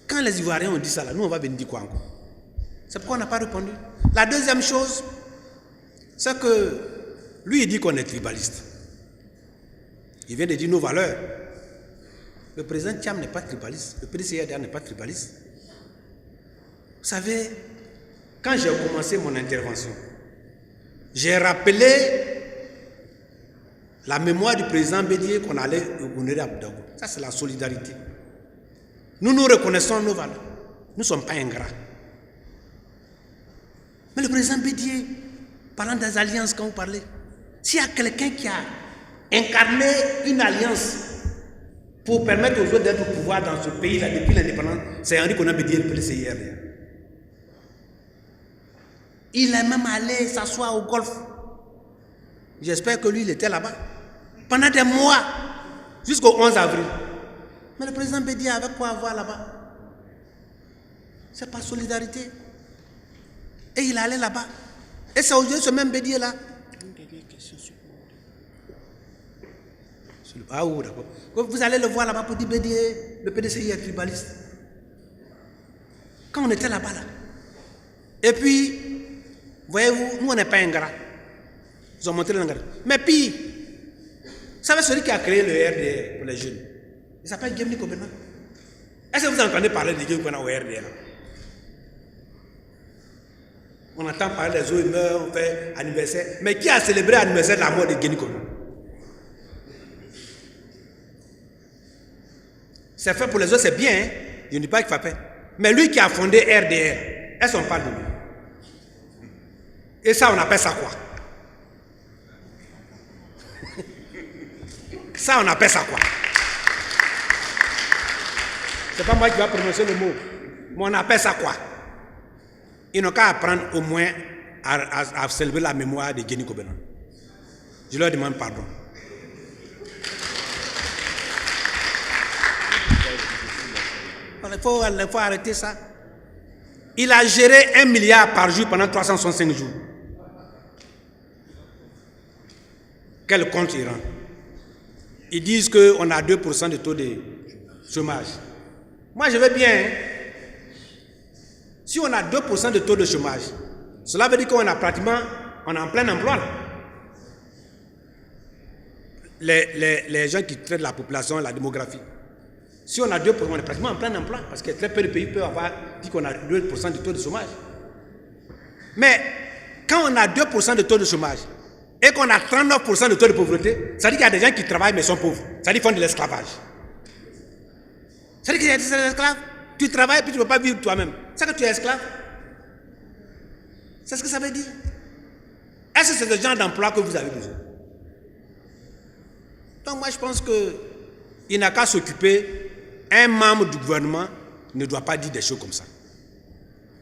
Quand les Ivoiriens ont dit ça, là, nous on va venir dire quoi encore? C'est pourquoi on n'a pas répondu. La deuxième chose, c'est que lui il dit qu'on est tribaliste. Il vient de dire nos valeurs. Le président Thiam n'est pas tribaliste, le PDCI n'est pas tribaliste. Vous savez, quand j'ai commencé mon intervention, j'ai rappelé la mémoire du président Bédié qu'on allait honorer à Boudago. Ça, c'est la solidarité. Nous nous reconnaissons nos valeurs. Nous ne sommes pas ingrats. Mais le président Bédié, parlant des alliances quand vous parlez, s'il y a quelqu'un qui a incarné une alliance pour permettre aux autres d'être au pouvoir dans ce pays-là depuis l'indépendance, c'est Henri Konan Bédié, le PDCI. Il est même allé s'asseoir au golf. J'espère que lui, il était là-bas. Pendant des mois, jusqu'au 11 avril. Mais le président Bédié avait quoi avoir là-bas? C'est pas solidarité. Et il allait là-bas. Et c'est aujourd'hui ce même Bédié-là. Ah oui, d'accord. Vous allez le voir là-bas pour dire Bédié, le PDCI est tribaliste. Quand on était là-bas, là. Et puis, voyez-vous, nous on n'est pas ingrats. Ils ont montré l'ingrat. Mais puis, vous savez celui qui a créé le RDR pour les jeunes, il s'appelle Gemni Kobena. Est-ce que vous entendez parler de Gemni Kobena au RDR? On entend parler des autres, on fait anniversaire. Mais qui a célébré l'anniversaire de la mort de Gemni Kobena? C'est fait pour les autres, c'est bien, hein? Je ne dis pas qu'il faut faire. Mais lui qui a fondé RDR, est-ce qu'on parle de lui? Et ça, on appelle ça quoi? Ça, on appelle ça quoi? C'est pas moi qui vais prononcer le mot. Mais on appelle ça quoi? Ils n'ont qu'à apprendre au moins à célébrer la mémoire de Gemni Kobena. Je leur demande pardon. Il faut arrêter ça. Il a géré 1 milliard par jour pendant 365 jours. Quel compte il rend? Ils disent qu'on a 2% de taux de chômage. Moi, je veux bien. Hein? Si on a 2% de taux de chômage, cela veut dire qu'on a pratiquement, on est en plein emploi. Là. Les gens qui traitent la population, la démographie. Si on a 2%, on est pratiquement en plein emploi, parce que très peu de pays peuvent avoir dit qu'on a 2% de taux de chômage. Mais quand on a 2% de taux de chômage et qu'on a 39% de taux de pauvreté, ça veut dire qu'il y a des gens qui travaillent mais sont pauvres. Ça veut dire qu'ils font de l'esclavage. Ça veut dire que tu es esclave. Tu travailles puis tu ne peux pas vivre toi-même. C'est que tu es esclave. C'est ce que ça veut dire. Est-ce que c'est ce genre d'emploi que vous avez besoin? Donc moi je pense qu'il n'a qu'à s'occuper. Un membre du gouvernement ne doit pas dire des choses comme ça.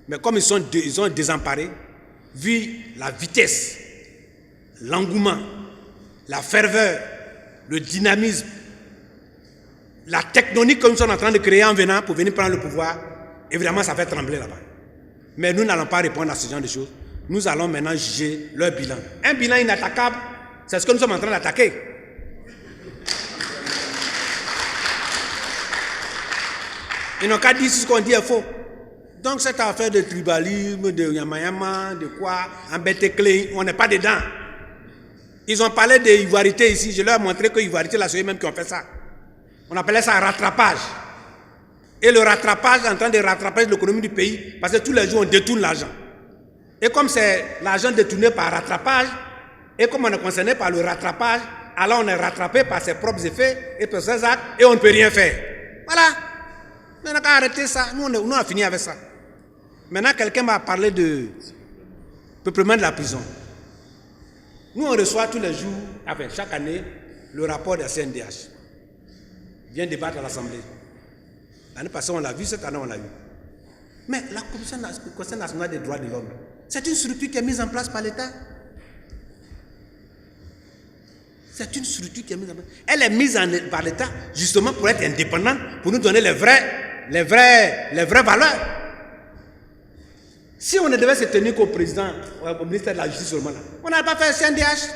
Mais comme ils sont désemparés, vu la vitesse, l'engouement, la ferveur, le dynamisme, la technonique que nous sommes en train de créer en venant pour venir prendre le pouvoir, évidemment ça fait trembler là-bas. Mais nous n'allons pas répondre à ce genre de choses. Nous allons maintenant juger leur bilan. Un bilan inattaquable, c'est ce que nous sommes en train d'attaquer. Ils n'ont qu'à dire ce qu'on dit est faux. Donc cette affaire de tribalisme, de yamayama, de quoi, en bête-clé, on n'est pas dedans. Ils ont parlé de ivoirité ici, je leur ai montré que ivoirité, là, c'est eux-mêmes qui ont fait ça. On appelait ça rattrapage. Et le rattrapage est en train de rattraper l'économie du pays, parce que tous les jours on détourne l'argent. Et comme c'est l'argent détourné par rattrapage, et comme on est concerné par le rattrapage, alors on est rattrapé par ses propres effets et par ses actes, et on ne peut rien faire. Voilà. On n'a qu'à arrêté ça. Nous, on a fini avec ça. Maintenant, quelqu'un m'a parlé de peuplement de la prison. Nous, on reçoit tous les jours, enfin, chaque année, le rapport de la CNDH. Vient débattre à l'Assemblée. L'année passée, on l'a vu, cette année, on l'a vu. Mais la Conseil national des droits de l'homme, c'est une structure qui est mise en place par l'État. C'est une structure qui est mise en place. Elle est mise par l'État justement pour être indépendante, pour nous donner les vraies valeurs. Si on ne devait se tenir qu'au président, au ministère de la Justice seulement, on n'aurait pas fait CNDH.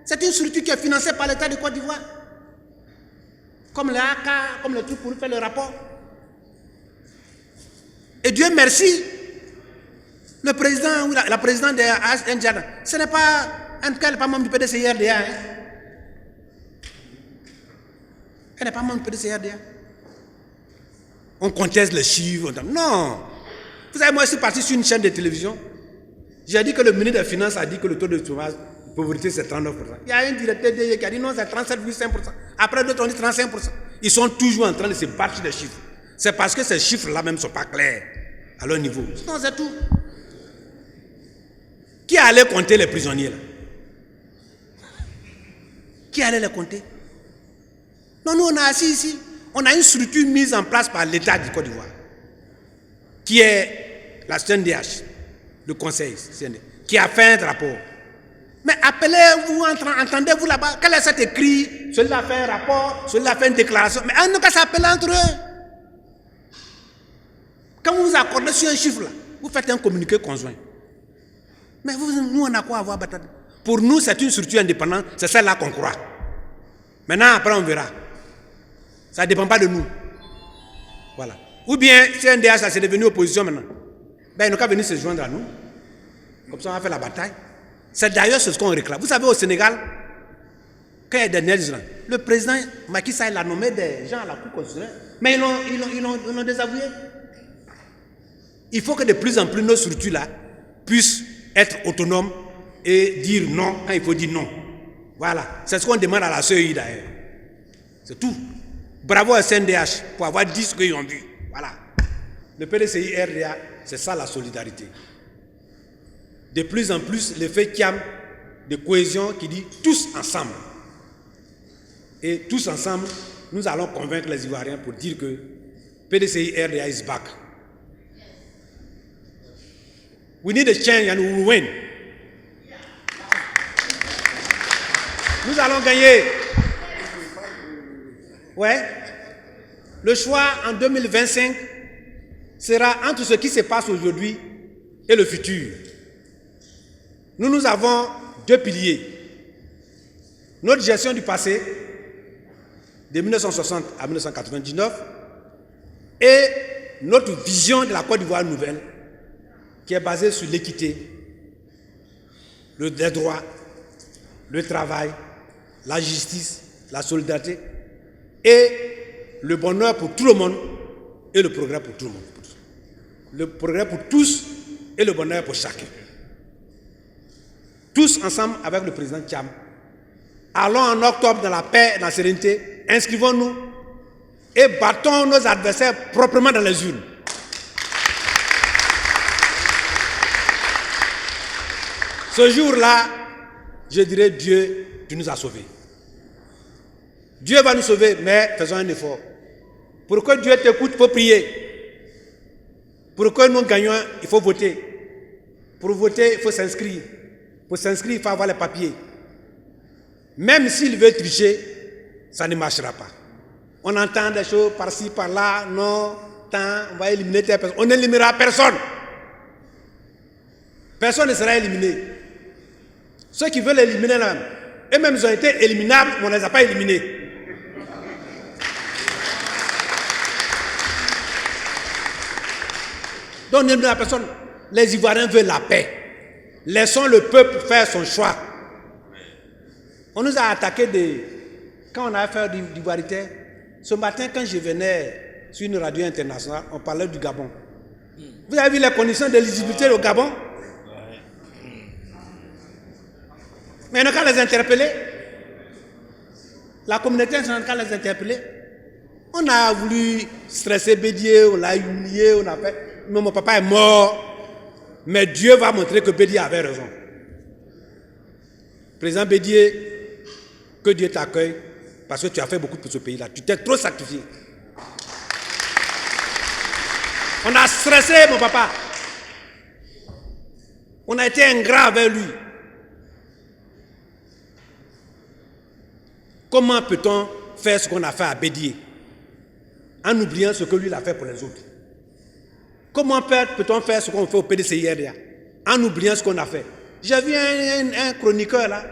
C'est une structure qui est financée par l'État de Côte d'Ivoire. Comme le AK, comme le truc pour faire le rapport. Et Dieu merci, le président ou la présidente de N'Djamena, ce n'est pas, en tout cas, elle n'est pas membre du PDCIRDA. Hein. Elle n'est pas membre du PDCIRDA. On conteste les chiffres. Non. Vous savez, moi, je suis parti sur une chaîne de télévision. J'ai dit que le ministre des Finances a dit que le taux de chômage, de pauvreté, c'est 39%. Il y a un directeur qui a dit non, c'est 37,5%. Après, d'autres ont dit 35%. Ils sont toujours en train de se battre sur les chiffres. C'est parce que ces chiffres-là même ne sont pas clairs à leur niveau. Sinon, c'est tout. Qui allait compter les prisonniers là? Qui allait les compter? Non, nous, on a assis ici. On a une structure mise en place par l'État du Côte d'Ivoire, qui est la CNDH, le conseil CNDH, qui a fait un rapport. Mais appelez-vous, entendez-vous là-bas, quel est cet écrit? Celui-là a fait un rapport, celui-là a fait une déclaration. Mais en tout cas, s'appeler entre eux. Quand vous vous accordez sur un chiffre là, vous faites un communiqué conjoint. Mais nous, on a quoi à voir? Pour nous, c'est une structure indépendante, c'est celle-là qu'on croit. Maintenant, après, on verra. Ça ne dépend pas de nous. Voilà. Ou bien, CNDH, ça c'est devenu opposition maintenant. Ben, ils n'ont qu'à venir se joindre à nous. Comme ça, on va faire la bataille. C'est d'ailleurs ce qu'on réclame. Vous savez, au Sénégal, quand il y a des neiges, le président Macky Sall a nommé des gens à la Cour constitutionnelle. Mais ils l'ont désavoué. Il faut que de plus en plus nos structures-là puissent être autonomes et dire non quand il faut dire non. Voilà. C'est ce qu'on demande à la CEI d'ailleurs. C'est tout. Bravo à CNDH pour avoir dit ce qu'ils ont dit. Voilà. Le PDCI-RDA, c'est ça la solidarité. De plus en plus, l'effet CAM de cohésion qui dit tous ensemble. Et tous ensemble, nous allons convaincre les Ivoiriens pour dire que PDCI-RDA is back. We need a change and we will win. Nous allons gagner. Ouais. Le choix en 2025 sera entre ce qui se passe aujourd'hui et le futur. Nous avons deux piliers. Notre gestion du passé, de 1960 à 1999, et notre vision de la Côte d'Ivoire nouvelle, qui est basée sur l'équité, les droits, le travail, la justice, la solidarité et le bonheur pour tout le monde et le progrès pour tout le monde. Le progrès pour tous et le bonheur pour chacun. Tous ensemble avec le président Thiam. Allons en octobre dans la paix et dans la sérénité, inscrivons-nous et battons nos adversaires proprement dans les urnes. Ce jour-là, je dirais Dieu, tu nous as sauvés. Dieu va nous sauver, mais faisons un effort. Pour que Dieu t'écoute, il faut prier. Pour que nous gagnions, il faut voter. Pour voter, il faut s'inscrire. Pour s'inscrire, il faut avoir les papiers. Même s'il veut tricher, ça ne marchera pas. On entend des choses par-ci, par-là, non, tant, on va éliminer telle personne. On n'éliminera personne. Personne ne sera éliminé. Ceux qui veulent éliminer là, eux-mêmes ils ont été éliminables, mais on ne les a pas éliminés. Donc, ne la personne, les Ivoiriens veulent la paix. Laissons le peuple faire son choix. On nous a attaqué quand on a affaire d'ivoirité. Ce matin, quand je venais sur une radio internationale, on parlait du Gabon. Vous avez vu les conditions d'éligibilité au Gabon? Mais on n'a qu'à les interpeller. La communauté internationale n'a qu'à les interpeller. On a voulu stresser Bédié, on l'a humilié, on a fait... Mais mon papa est mort. Mais Dieu va montrer que Bédié avait raison. Président Bédié, que Dieu t'accueille parce que tu as fait beaucoup pour ce pays-là. Tu t'es trop sacrifié. On a stressé mon papa. On a été ingrat avec lui. Comment peut-on faire ce qu'on a fait à Bédié en oubliant ce que lui a fait pour les autres? Comment peut-on faire ce qu'on fait au PDCIRDA en oubliant ce qu'on a fait? J'ai vu un chroniqueur là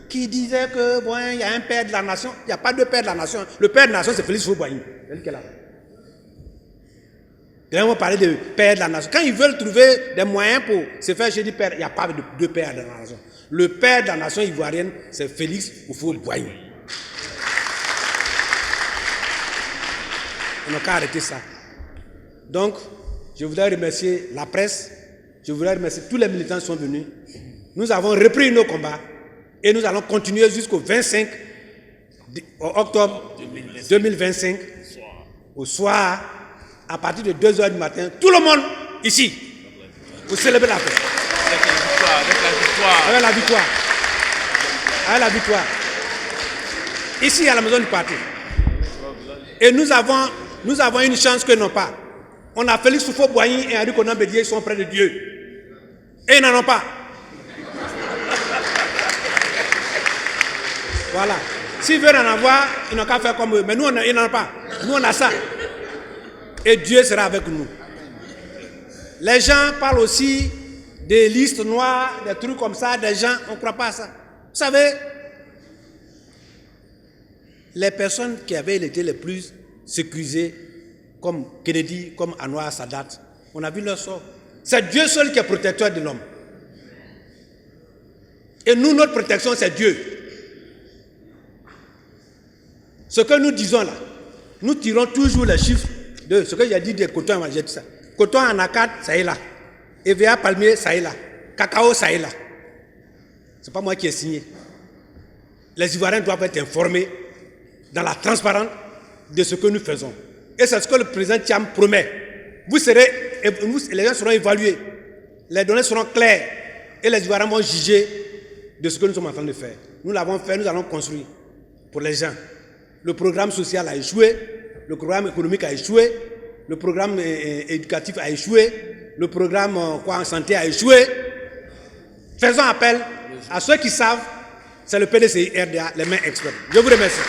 qui disait que bon, il y a un père de la nation. Il n'y a pas de père de la nation. Le père de la nation, c'est Félix Houphouët-Boigny. C'est lui qui est là. Ils vont parler de père de la nation. Quand ils veulent trouver des moyens pour se faire, j'ai dit père, il n'y a pas de père de la nation. Le père de la nation ivoirienne, c'est Félix Houphouët-Boigny. On n'a qu'à arrêter ça. Donc, je voudrais remercier la presse, je voudrais remercier tous les militants qui sont venus. Nous avons repris nos combats et nous allons continuer jusqu'au 25 octobre 2025, au soir, à partir de 2h du matin, tout le monde ici, pour célébrer la fête. Avec la victoire. Avec la victoire. Ici, à la maison du parti. Et nous avons une chance que non pas. On a Félix Houphouët-Boigny et Henri Konan Bédié, ils sont près de Dieu. Et ils n'en ont pas. Voilà. S'ils veulent en avoir, ils n'ont qu'à faire comme eux. Mais nous, ils n'en ont pas. Nous, on a ça. Et Dieu sera avec nous. Les gens parlent aussi des listes noires, des trucs comme ça, des gens, on ne croit pas à ça. Vous savez, les personnes qui avaient été les plus sécurisées, comme Kennedy, comme Anwar Sadat, on a vu leur sort. C'est Dieu seul qui est protecteur de l'homme. Et nous, notre protection, c'est Dieu. Ce que nous disons là, nous tirons toujours les chiffres de ce que j'ai dit des cotons, j'ai dit ça. Coton en acade, ça est là. EVA palmier, ça est là. Cacao, ça est là. Ce n'est pas moi qui ai signé. Les Ivoiriens doivent être informés dans la transparence de ce que nous faisons. Et c'est ce que le président Thiam promet. Les gens seront évalués. Les données seront claires. Et les Ivoiriens vont juger de ce que nous sommes en train de faire. Nous l'avons fait, nous allons construire pour les gens. Le programme social a échoué. Le programme économique a échoué. Le programme éducatif a échoué. Le programme en santé a échoué. Faisons appel à ceux qui savent. C'est le PDCI RDA, les mains experts. Je vous remercie.